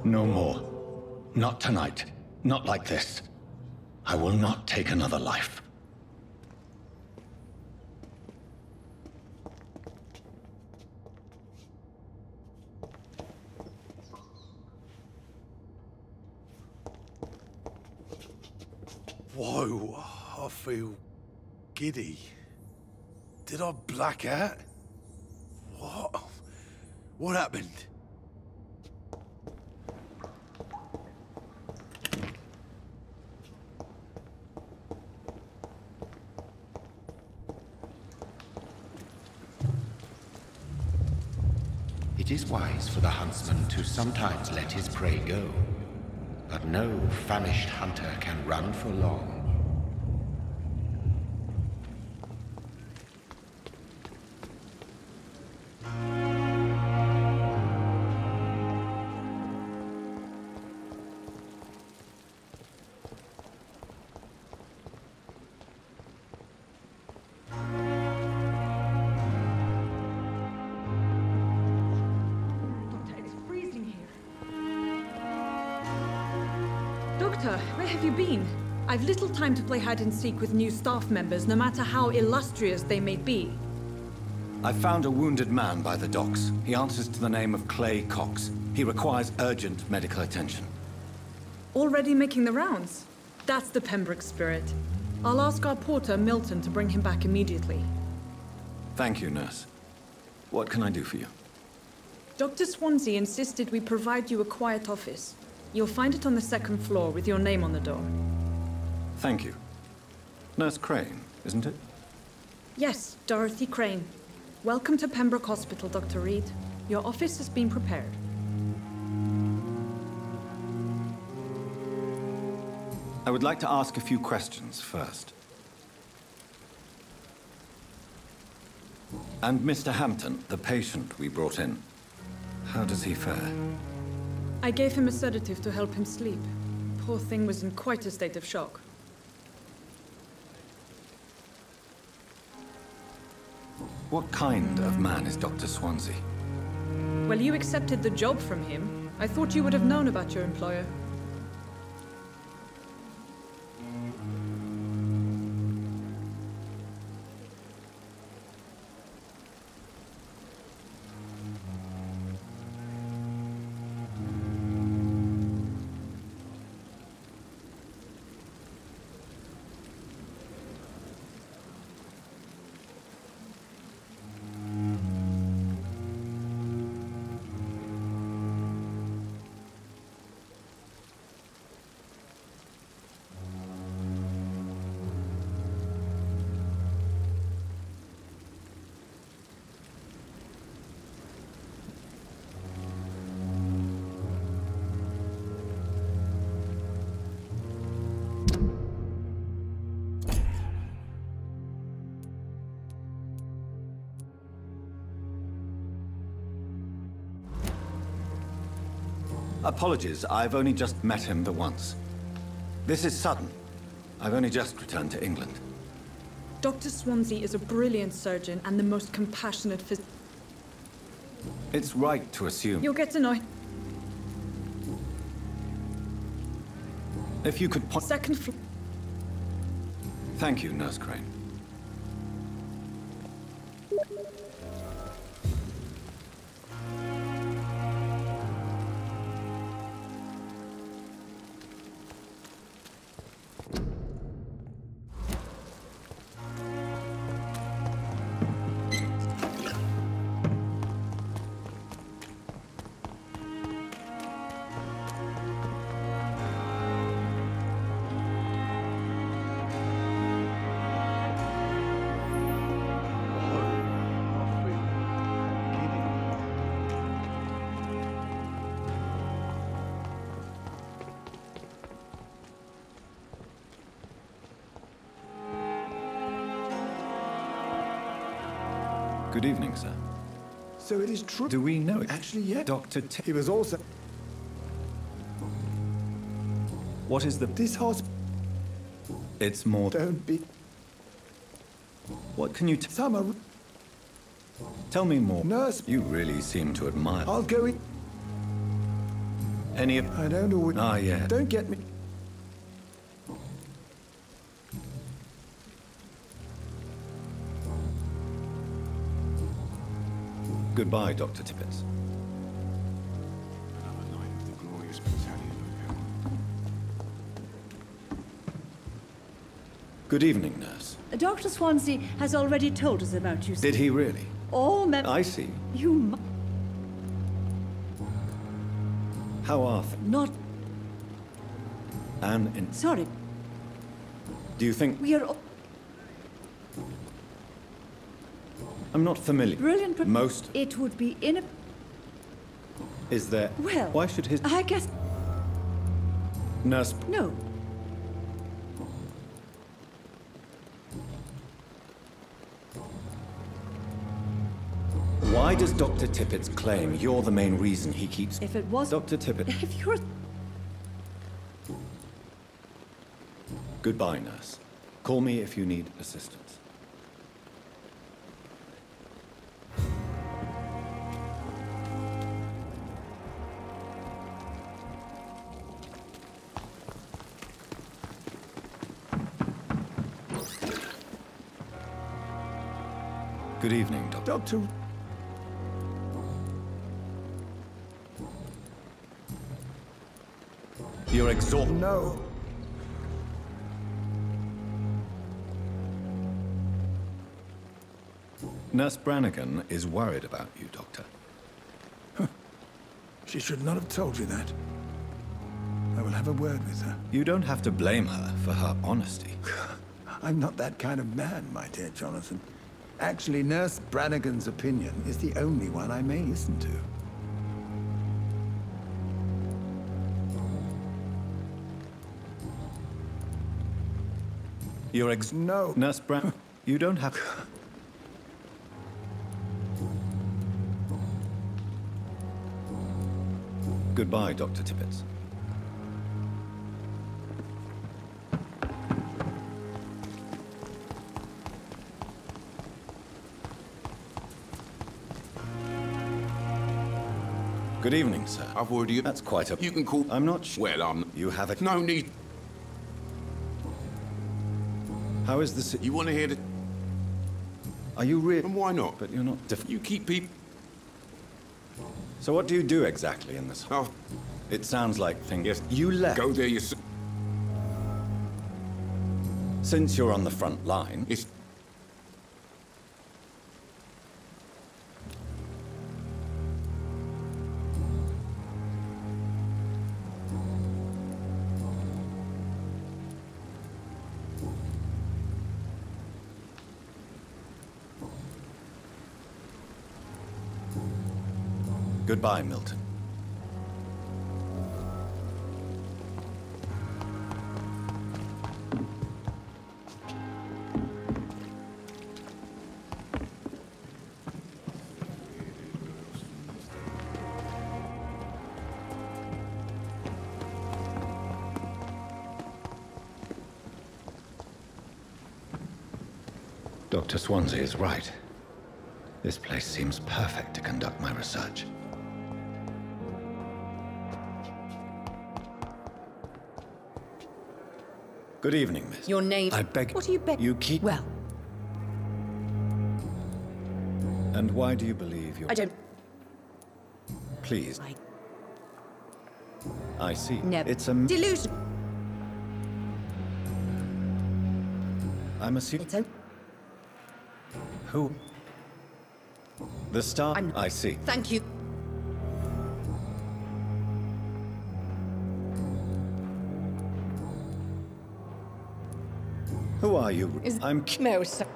No more. Not tonight. Not like this. I will not take another life. Whoa, I feel giddy. Did I black out? What? What happened? It is wise for the huntsman to sometimes let his prey go, but no famished hunter can run for long. Doctor, where have you been? I've little time to play hide and seek with new staff members, no matter how illustrious they may be. I found a wounded man by the docks. He answers to the name of Clay Cox. He requires urgent medical attention. Already making the rounds? That's the Pembroke spirit. I'll ask our porter, Milton, to bring him back immediately. Thank you, nurse. What can I do for you? Dr. Swansea insisted we provide you a quiet office. You'll find it on the second floor with your name on the door. Thank you. Nurse Crane, isn't it? Yes, Dorothy Crane. Welcome to Pembroke Hospital, Dr. Reed. Your office has been prepared. I would like to ask a few questions first. And Mr. Hampton, the patient we brought in, how does he fare? I gave him a sedative to help him sleep. Poor thing was in quite a state of shock. What kind of man is Dr. Swansea? Well, you accepted the job from him. I thought you would have known about your employer. Apologies, I've only just met him the once. This is sudden. I've only just returned to England. Dr. Swansea is a brilliant surgeon and the most compassionate physician. It's right to assume. You'll get to know. If you could point... Second floor. Thank you, Nurse Crane. Good evening, sir. So it is true. Do we know it? Actually, yeah. Dr. He was also... What is the... This hospital... It's more... Don't be... What can you Summer... Tell me more. Nurse... You really seem to admire... I'll go in... Any of... I don't know... Ah, yeah. Don't get me... Goodbye, Dr. Tippett. Good evening, nurse. Dr. Swansea has already told us about you. Did he really? All members... I see. You... How are things? Not... And Sorry. Do you think... We are... I'm not familiar. Brilliant... Most... It would be in a... Is there... Well, why should his... I guess... Nurse... No. Why does Dr. Tippett's claim you're the main reason he keeps... If it was... Dr. Tippett... If you're... Goodbye, nurse. Call me if you need assistance. Good evening, Doctor. You're exhausted. No. Nurse Brannigan is worried about you, Doctor. She should not have told you that. I will have a word with her. You don't have to blame her for her honesty. I'm not that kind of man, my dear Jonathan. Actually, Nurse Brannigan's opinion is the only one I may listen to. You're No. Nurse you don't have... Goodbye, Dr. Tippett. Good evening, sir. I've already... That's quite a... You can call... I'm not sure. Well, I'm... You have a... No need... How is this... You want to hear the... Are you real? And why not? But you're not... You keep people... So what do you do exactly in this... Oh. It sounds like things... Yes. You left... Go there yourself. Since you're on the front line... It's... Goodbye, Milton. Dr. Swansea is right. This place seems perfect to conduct my research. Good evening, miss. Your name... I beg... What do you beg... You keep... Well... And why do you believe you're... I don't... Please. I see. Never. It's a... Delusion. I'm assuming... It's a... Who? The star... I see. Thank you. Who are you? I'm... No, sir.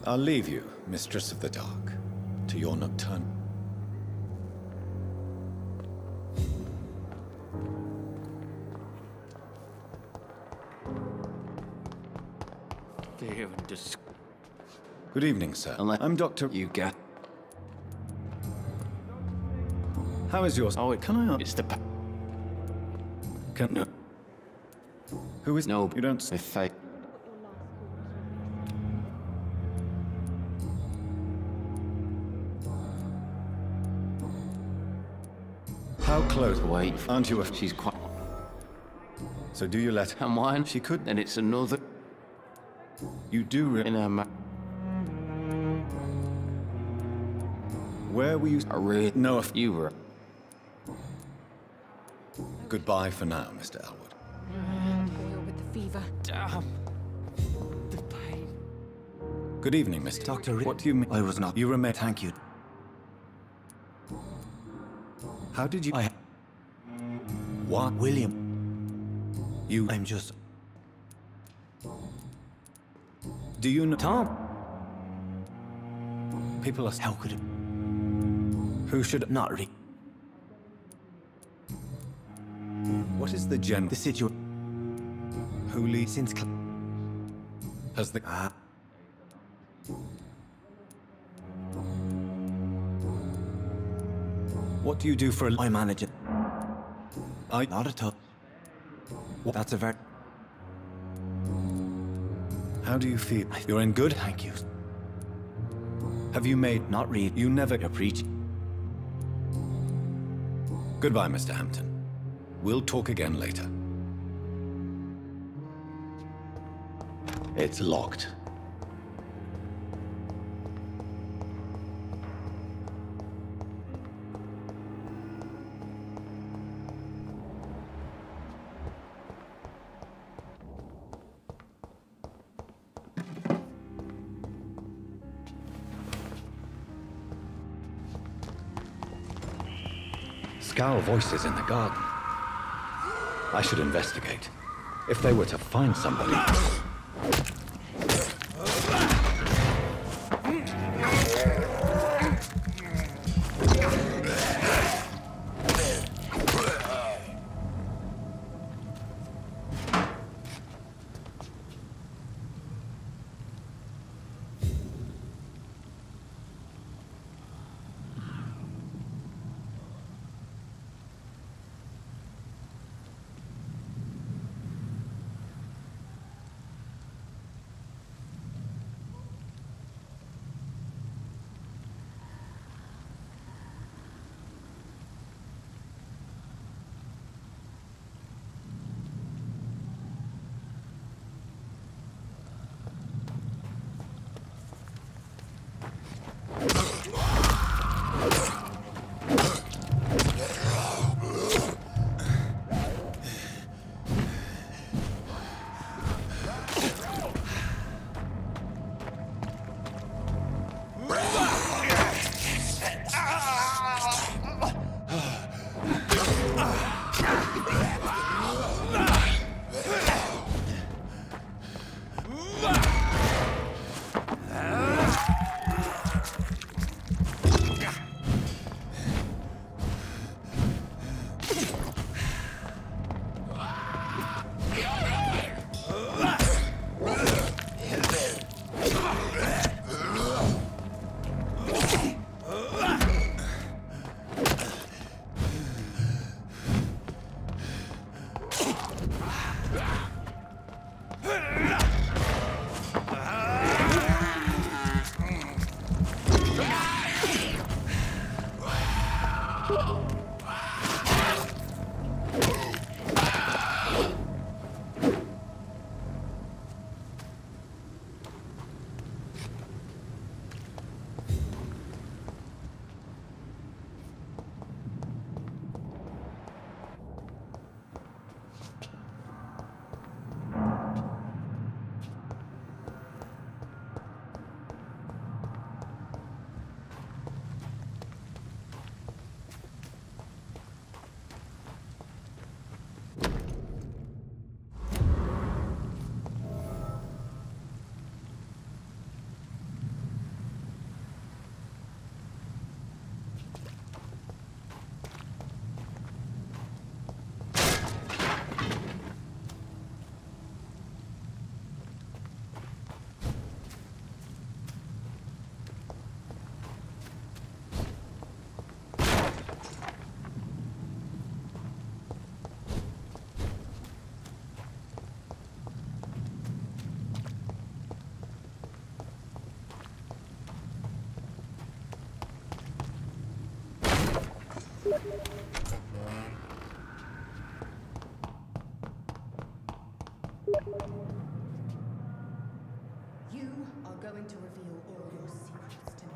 I'll leave you, Mistress of the Dark, to your nocturne. Good evening, sir. I'm Dr. You get... How is yours? Oh, can I... It's the... Can... No. Who is... No. You don't... If I... How close... Wait. Aren't you a... She's quite... So do you let... And why? She could... And it's another... You do... In her ma... Where were you... I really... No, if... You were... Goodbye for now, Mr. Elwood. Boil with the fever. Damn. The pain. Good evening, Mr. Doctor... What do you mean? I was not... You remain... Thank you. How did you... I... What? William. You... I'm just... Do you know... Tom. People are... How could it... Who should... Not really. What is the gen... The situation... Who leads... Since... Has the... What do you do for a... I manage it. Not at all. That's a very... How do you feel? You're in good? Thank you. Have you made... Not read. You never... You're preaching. Goodbye, Mr. Hampton. We'll talk again later. It's locked. Scowl voices in the garden. I should investigate. If they were to find somebody... You are going to reveal all your secrets to me.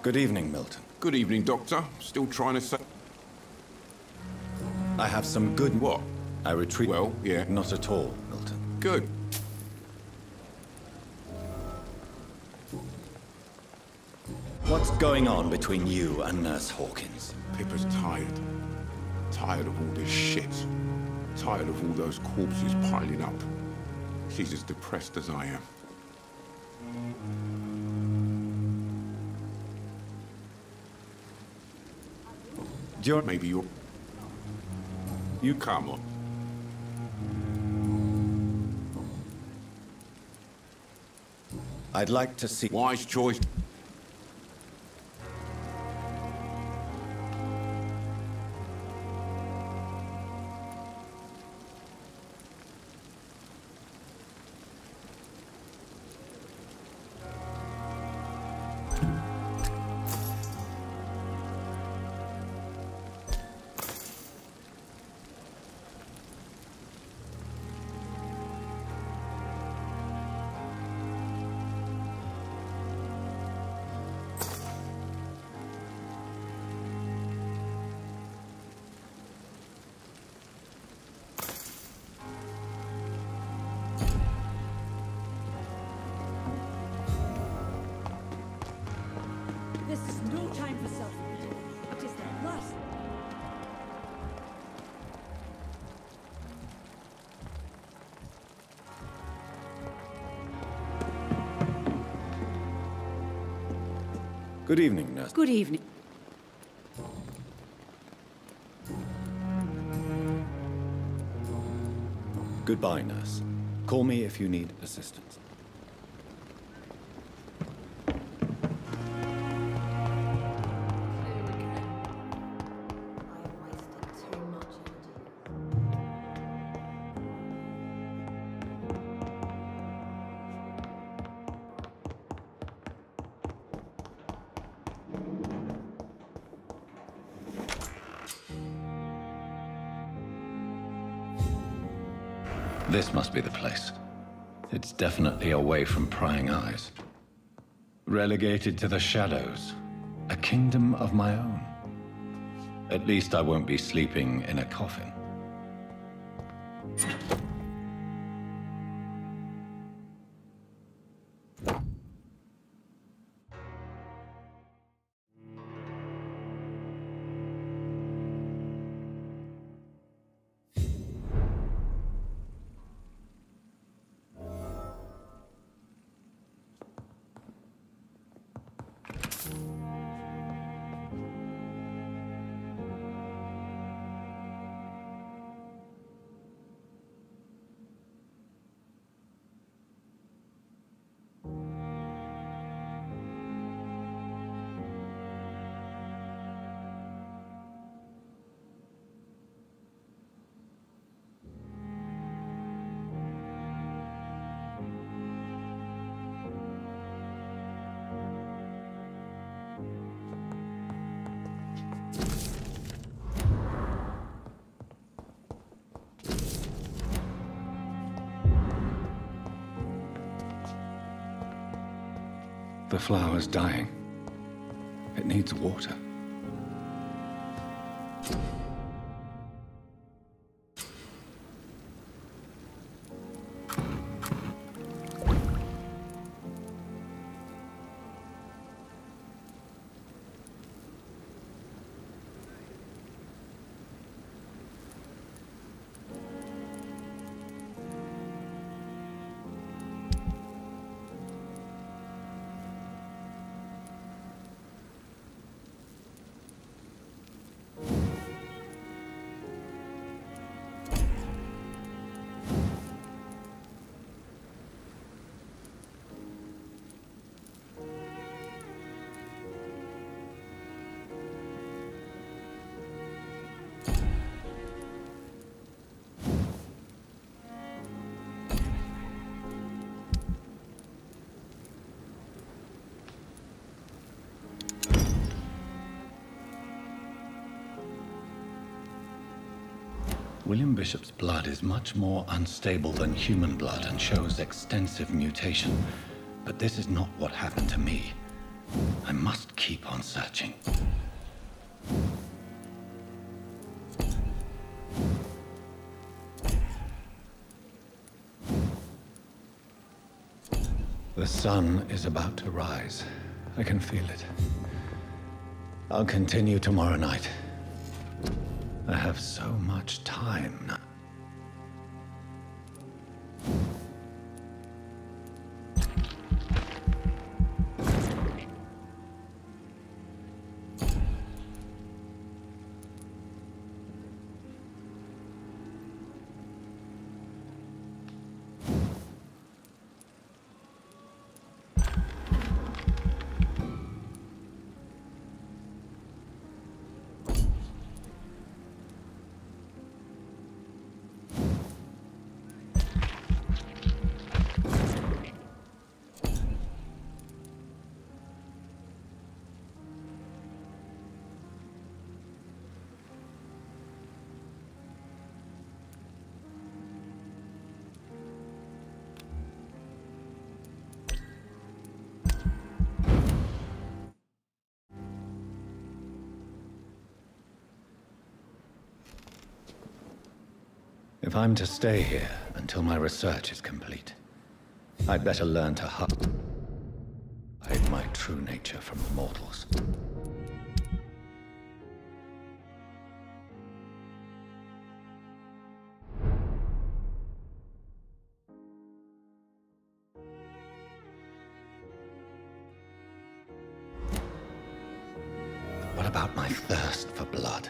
Good evening, Milton. Good evening, Doctor. Still trying to say... I have some good... What? I retreat... Well, yeah. Not at all, Milton. Good. What's going on between you and Nurse Hawkins? Pippa's tired. Tired of all this shit. Tired of all those corpses piling up. She's as depressed as I am. Maybe you're... You come on. I'd like to see... Wise choice. This is no time for self-pity. It is their last. Good evening, nurse. Good evening. Goodbye, nurse. Call me if you need assistance. This must be the place. It's definitely away from prying eyes. Relegated to the shadows. A kingdom of my own. At least I won't be sleeping in a coffin. The flower's dying. It needs water. William Bishop's blood is much more unstable than human blood and shows extensive mutation. But this is not what happened to me. I must keep on searching. The sun is about to rise. I can feel it. I'll continue tomorrow night. I have so much time now. If I'm to stay here until my research is complete, I'd better learn to hide my true nature from the mortals. What about my thirst for blood?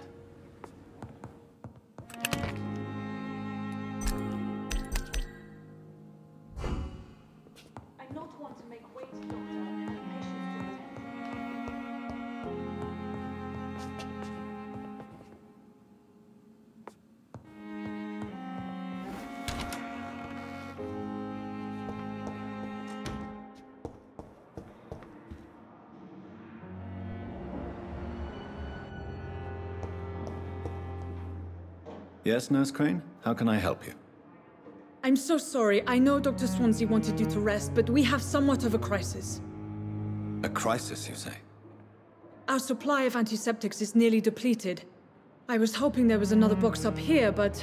Yes, Nurse Crane? How can I help you? I'm so sorry. I know Dr. Swansea wanted you to rest, but we have somewhat of a crisis. A crisis, you say? Our supply of antiseptics is nearly depleted. I was hoping there was another box up here, but...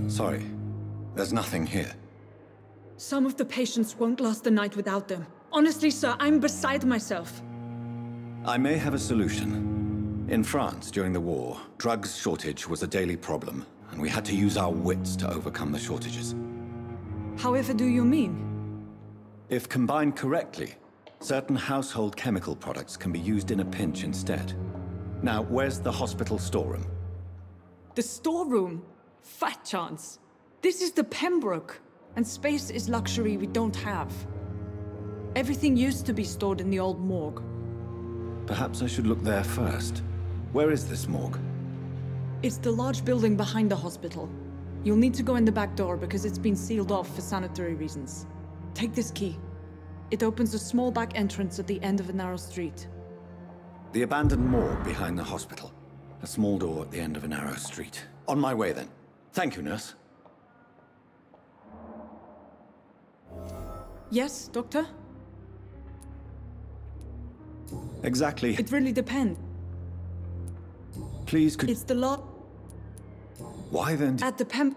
Sorry. There's nothing here. Some of the patients won't last the night without them. Honestly, sir, I'm beside myself. I may have a solution. In France, during the war, drugs shortage was a daily problem, and we had to use our wits to overcome the shortages. However do you mean? If combined correctly, certain household chemical products can be used in a pinch instead. Now, where's the hospital storeroom? The storeroom? Fat chance. This is the Pembroke, and space is luxury we don't have. Everything used to be stored in the old morgue. Perhaps I should look there first. Where is this morgue? It's the large building behind the hospital. You'll need to go in the back door because it's been sealed off for sanitary reasons. Take this key. It opens a small back entrance at the end of a narrow street. The abandoned morgue behind the hospital. A small door at the end of a narrow street. On my way then. Thank you, nurse. Yes, Doctor? Exactly. It really depends. Please, could... It's the lot... Why then... At the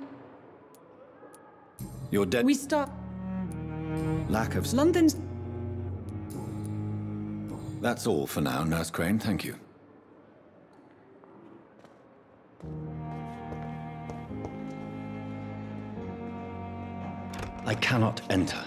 You're dead... We start... Lack of... London's... That's all for now, Nurse Crane. Thank you. I cannot enter.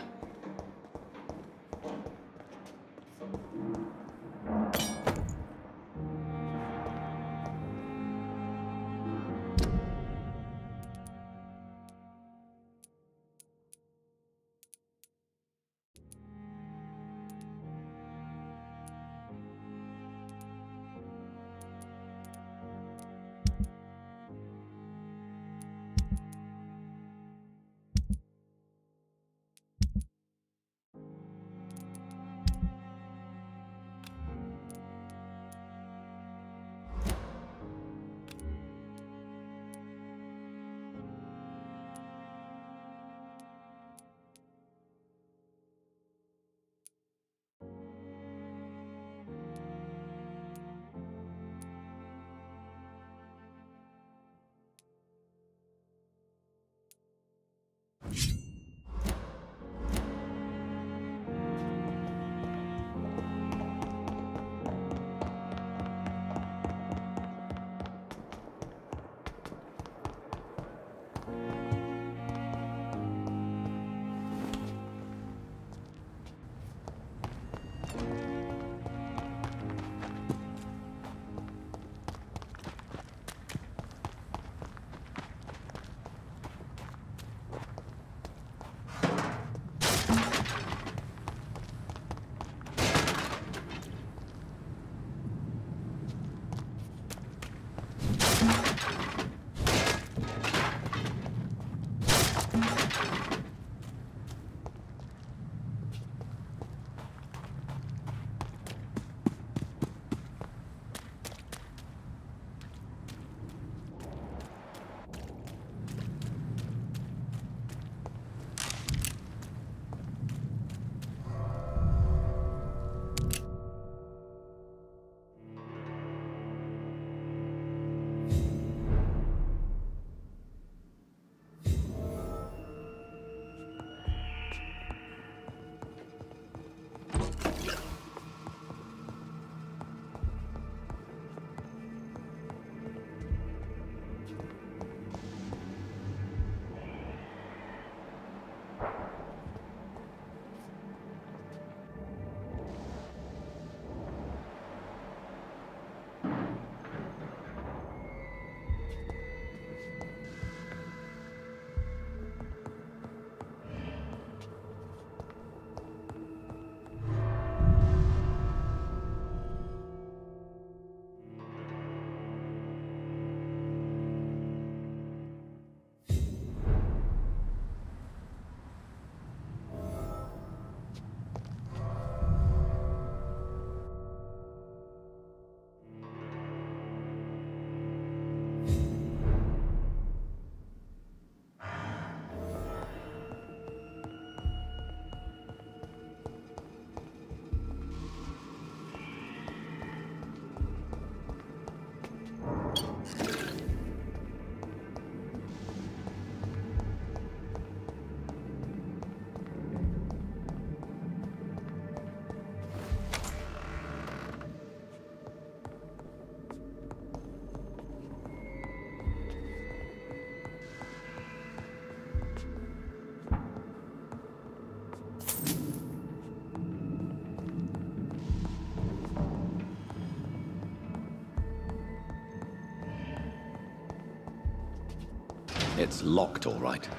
It's locked, all right.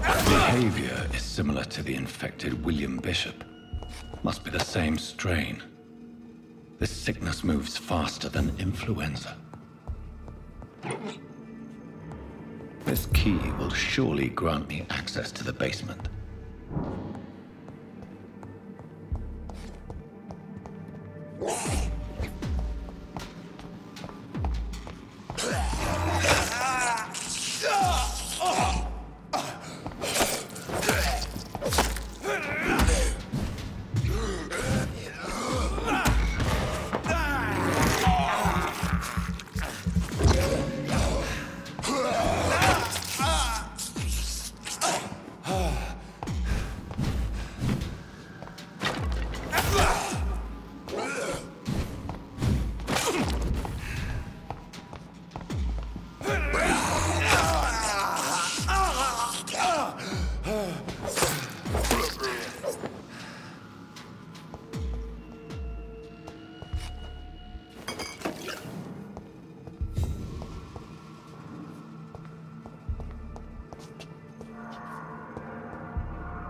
Behavior is similar to the infected William Bishop. Must be the same strain. This sickness moves faster than influenza. This key will surely grant me access to the basement.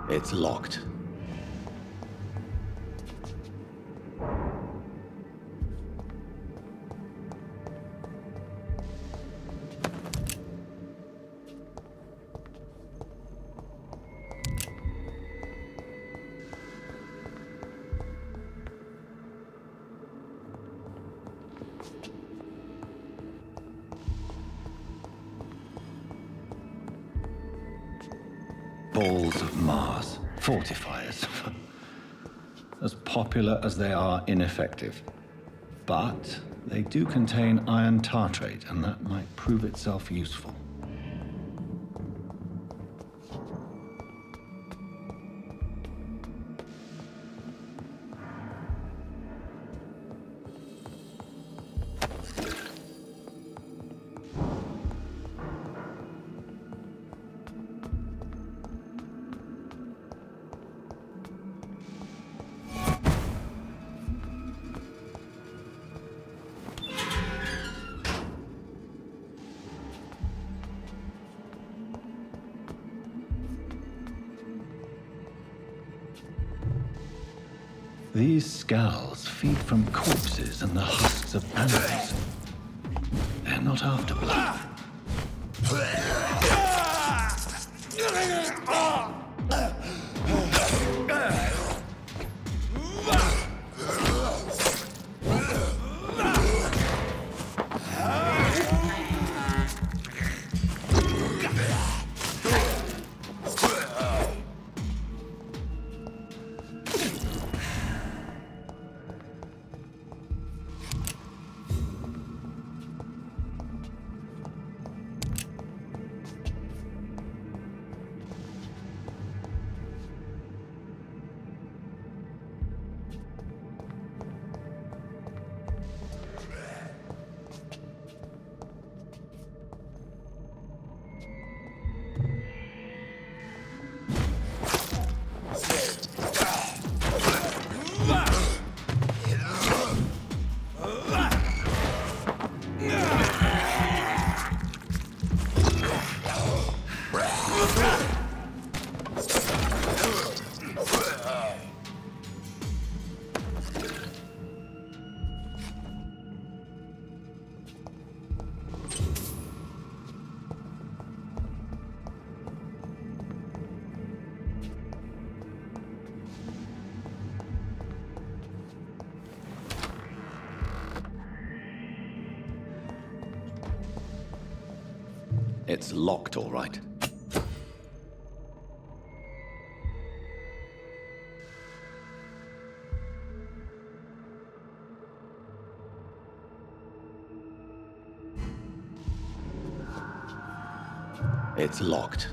It's locked. Balls of Mars. Fortifiers. As popular as they are ineffective. But they do contain iron tartrate, and that might prove itself useful. These scowls feed from corpses and the husks of animals. They're not after blood. It's locked, all right. It's locked.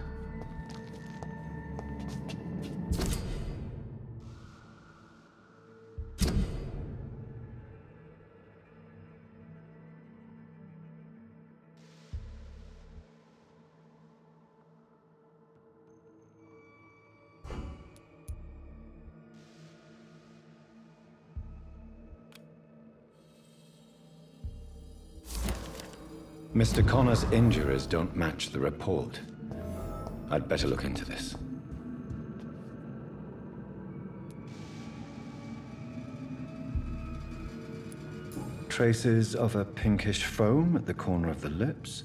Mr. Connor's injuries don't match the report. I'd better look into this. Traces of a pinkish foam at the corner of the lips.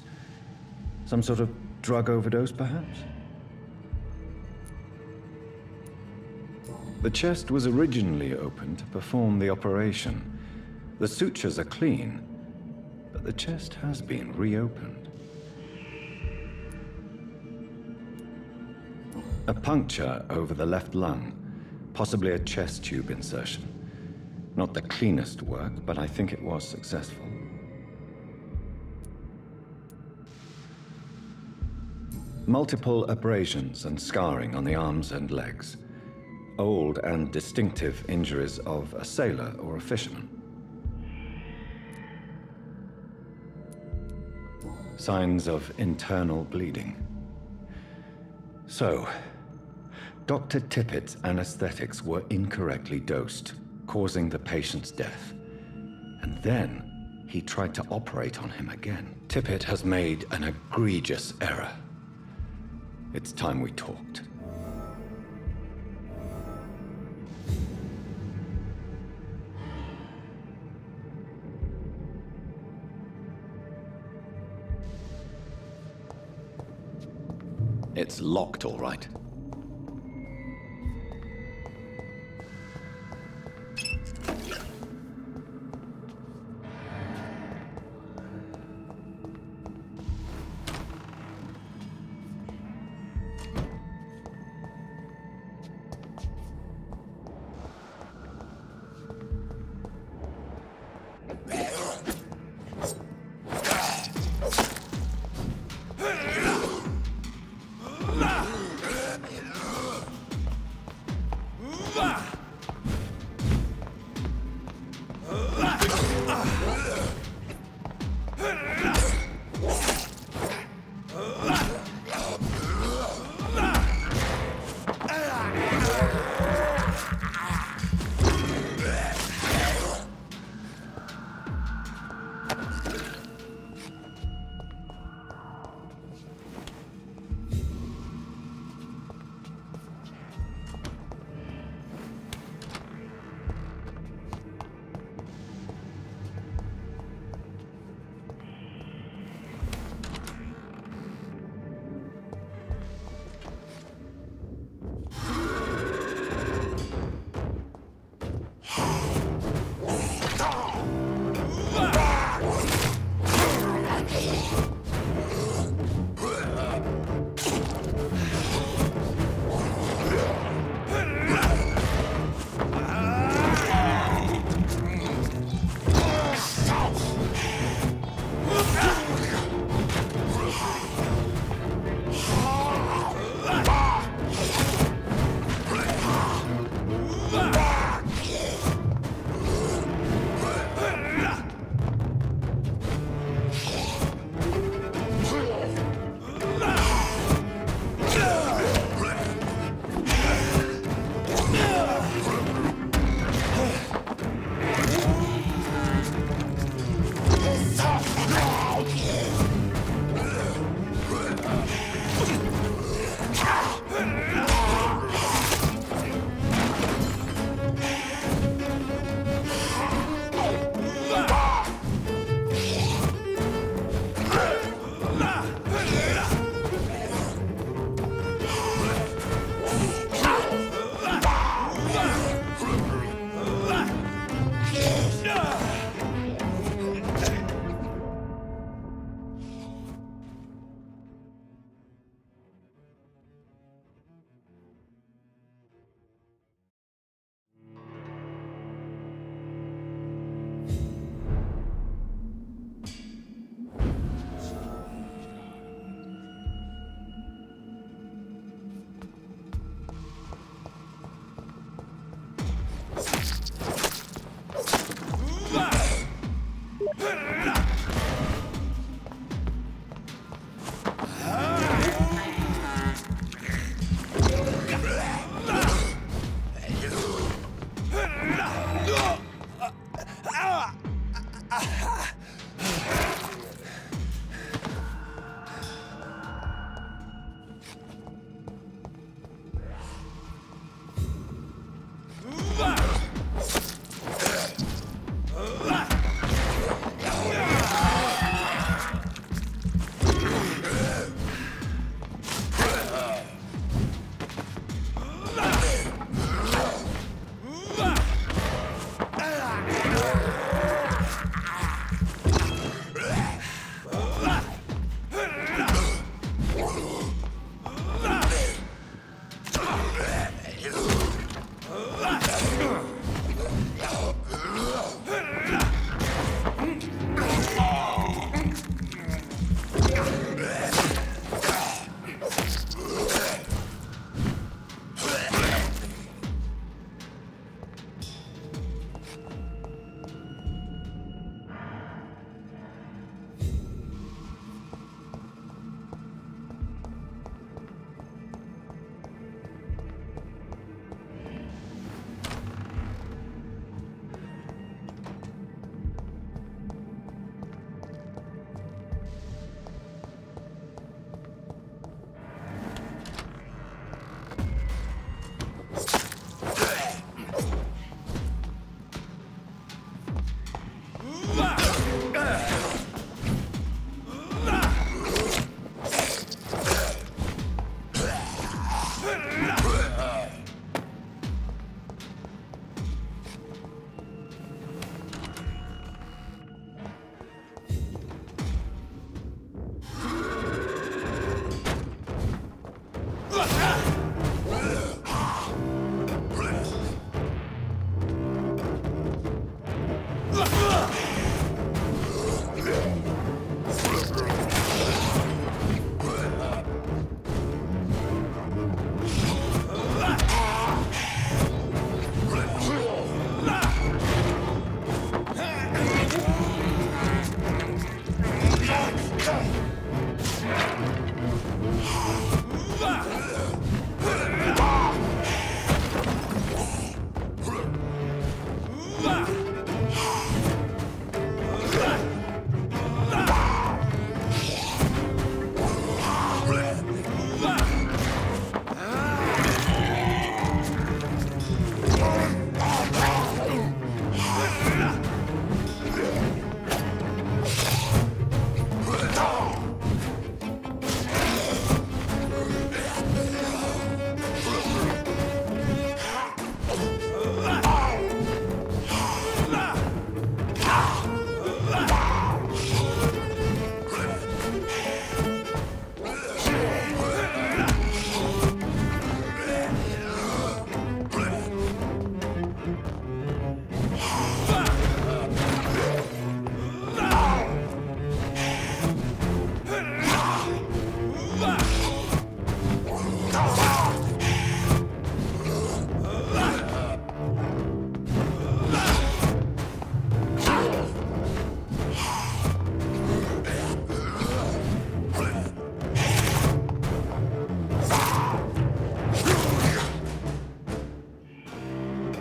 Some sort of drug overdose, perhaps? The chest was originally opened to perform the operation. The sutures are clean, but the chest has been reopened. A puncture over the left lung, possibly a chest tube insertion. Not the cleanest work, but I think it was successful. Multiple abrasions and scarring on the arms and legs. Old and distinctive injuries of a sailor or a fisherman. Signs of internal bleeding. So, Dr. Tippett's anesthetics were incorrectly dosed, causing the patient's death. And then he tried to operate on him again. Tippett has made an egregious error. It's time we talked. It's locked, all right.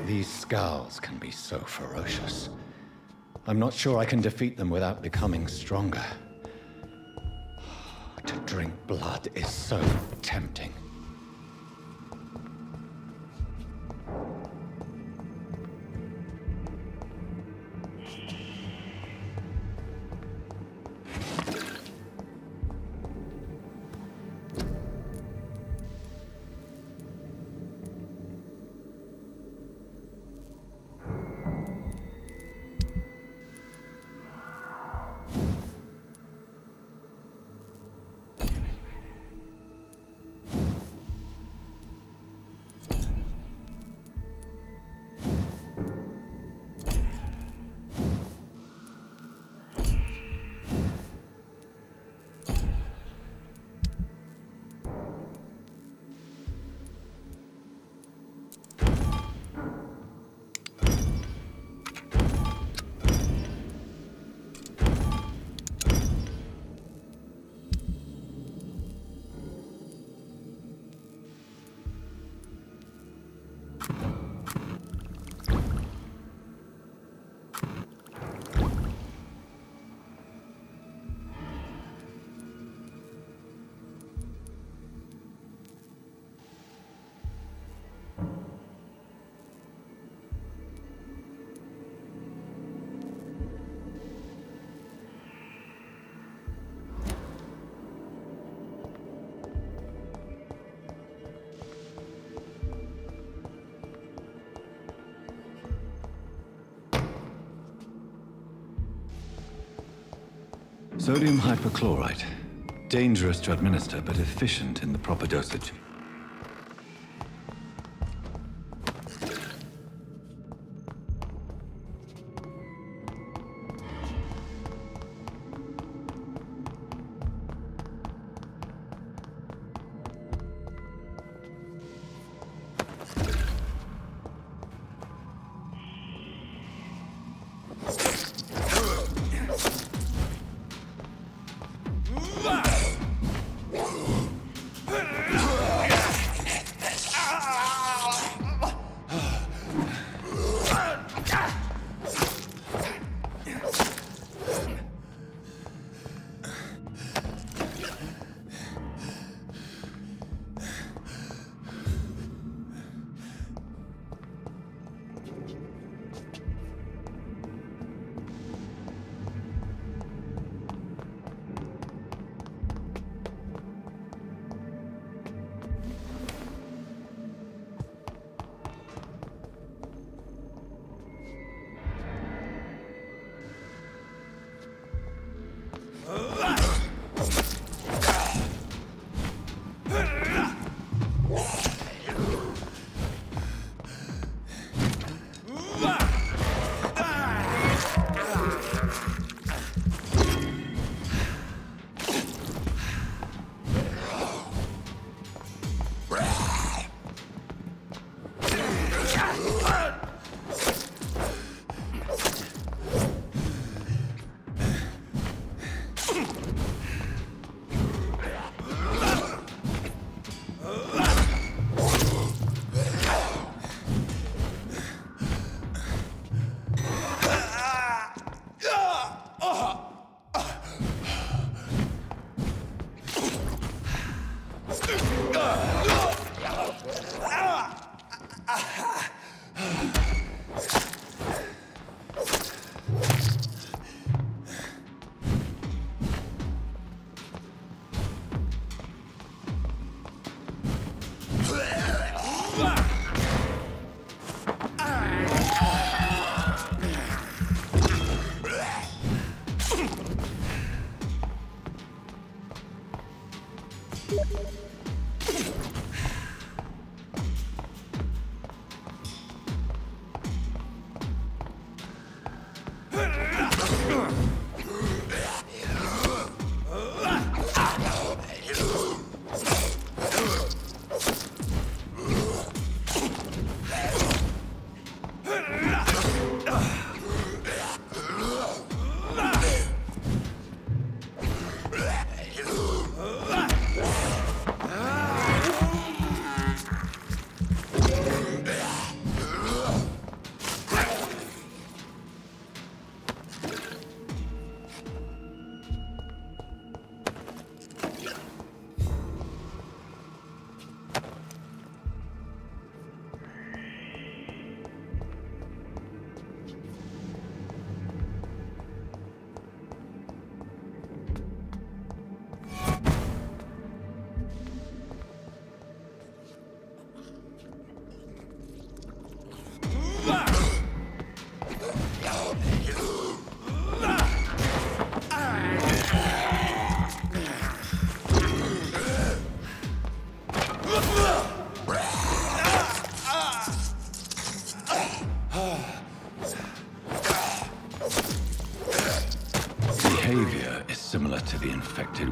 These Skulls can be so ferocious. I'm not sure I can defeat them without becoming stronger. To drink blood is so tempting. Sodium hypochlorite. Dangerous to administer, but efficient in the proper dosage.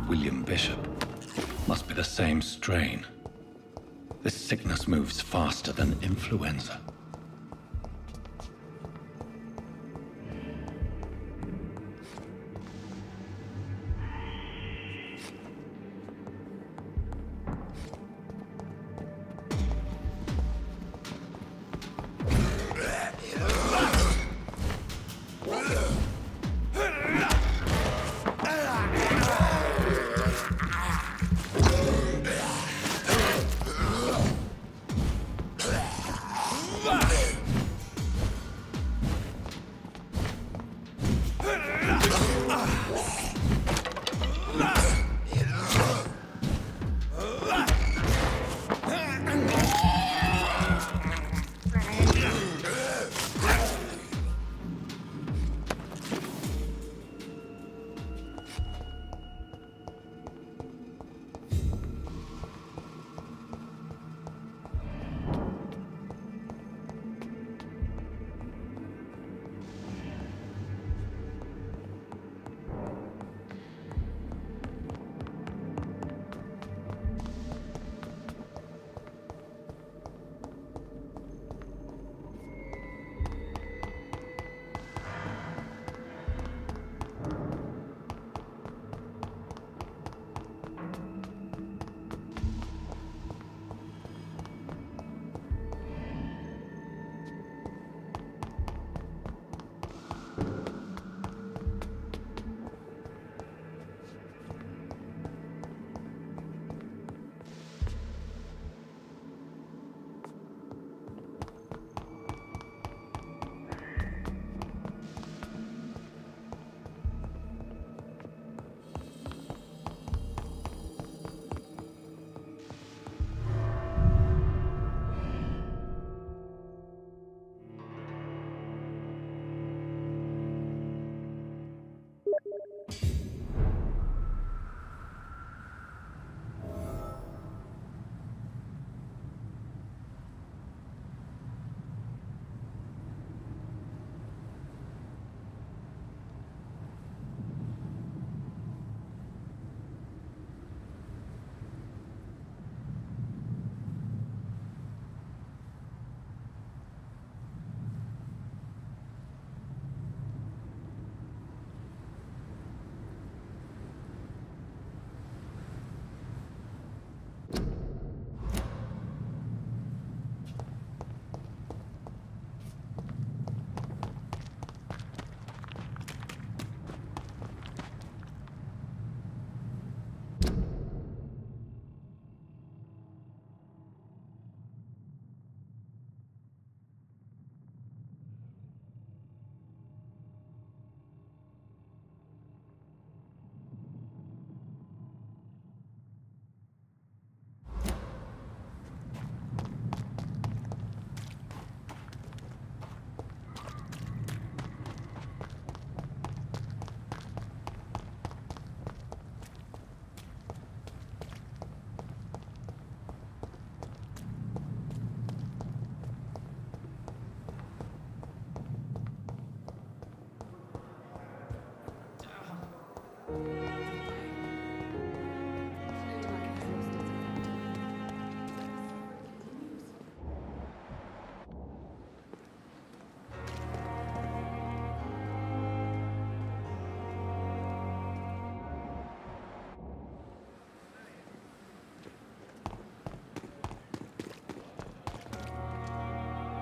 William Bishop. Must be the same strain. This sickness moves faster than influenza.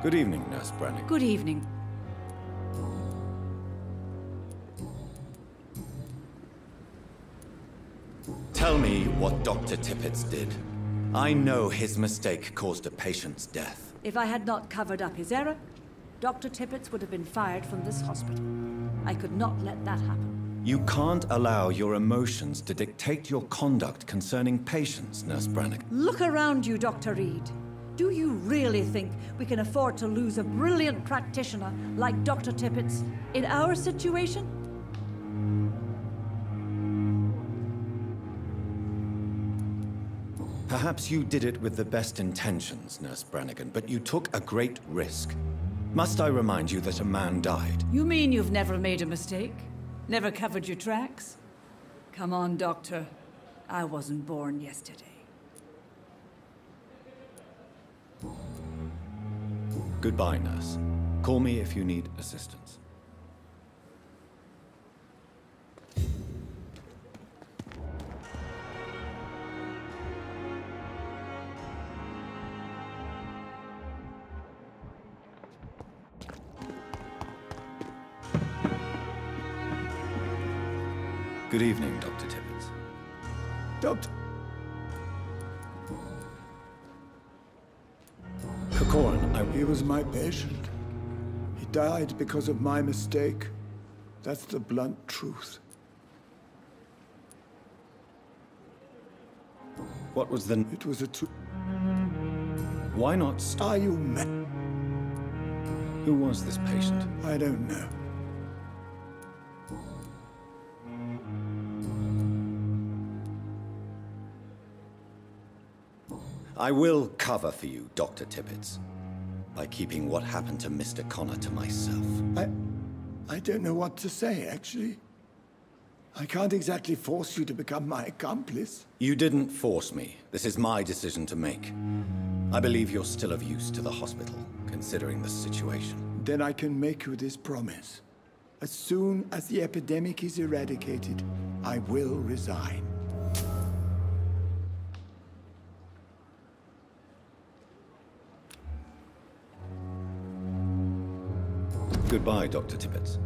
Good evening, Nurse Brannigan. Good evening. Tell me what Dr. Tippett did. I know his mistake caused a patient's death. If I had not covered up his error, Dr. Tippett would have been fired from this hospital. I could not let that happen. You can't allow your emotions to dictate your conduct concerning patients, Nurse Brannigan. Look around you, Dr. Reed. Do you really think we can afford to lose a brilliant practitioner like Dr. Tippett in our situation? Perhaps you did it with the best intentions, Nurse Brannigan, but you took a great risk. Must I remind you that a man died? You mean you've never made a mistake? Never covered your tracks? Come on, Doctor. I wasn't born yesterday. Goodbye, nurse. Call me if you need assistance. Good evening, Dr. Tippett. Doctor... Kokoran, He was my patient. He died because of my mistake. That's the blunt truth. What was the... It was a Why not Are you mad? Who was this patient? I don't know. I will cover for you, Dr. Tippett, by keeping what happened to Mr. Connor to myself. I don't know what to say, actually. I can't exactly force you to become my accomplice. You didn't force me. This is my decision to make. I believe you're still of use to the hospital, considering the situation. Then I can make you this promise. As soon as the epidemic is eradicated, I will resign. Goodbye, Dr. Tippett.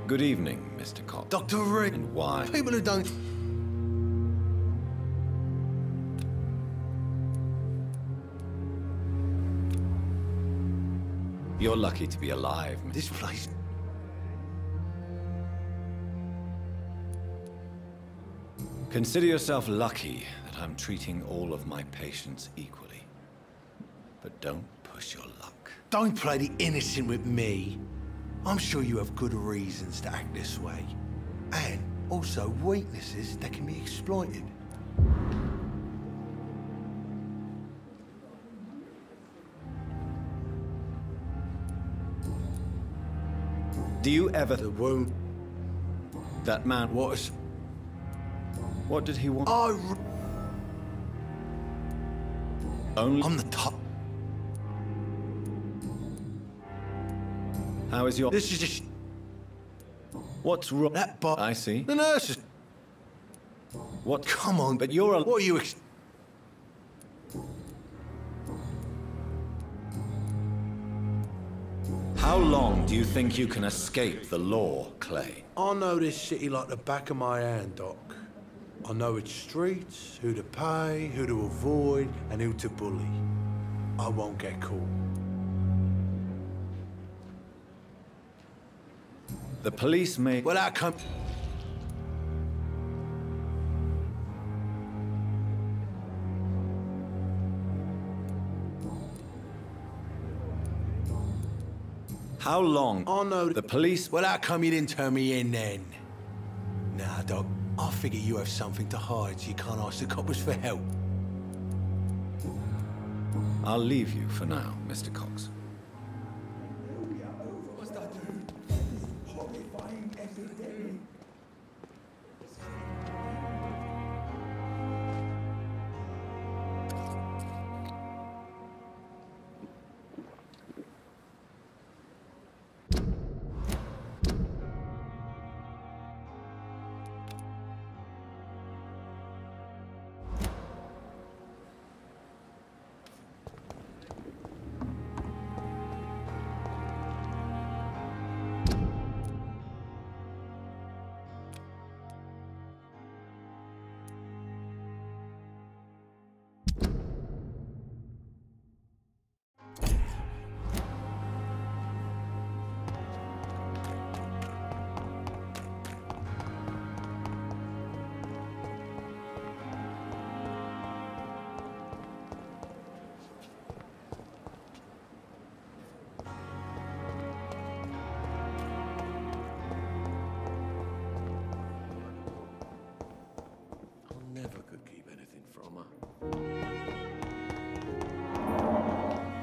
Good evening, Mr. Cox. Dr. Reed. And why? People who don't... You're lucky to be alive, Mr. This place... Consider yourself lucky that I'm treating all of my patients equally. But don't push your luck. Don't play the innocent with me. I'm sure you have good reasons to act this way. And also weaknesses that can be exploited. Do you ever... The wound... That man... What did he want? Only... I'm the top... How is your... This is just... What's wrong? That bot... I see. The nurses... What? Come on, but you're a... What are you... How long do you think you can escape the law, Clay? I know this city like the back of my hand, Doc. I know its streets, who to pay, who to avoid, and who to bully. I won't get caught. The police may... Well, that come... How long? I know... The police... Well, how come you didn't turn me in then? Nah, Doc. I figure you have something to hide so you can't ask the coppers for help. I'll leave you for now, Mr. Cox.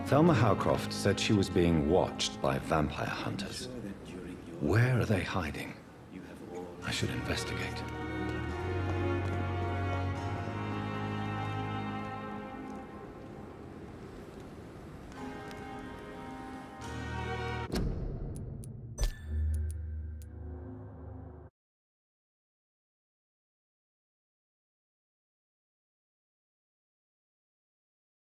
Thelma Howcroft said she was being watched by vampire hunters. Where are they hiding? I should investigate.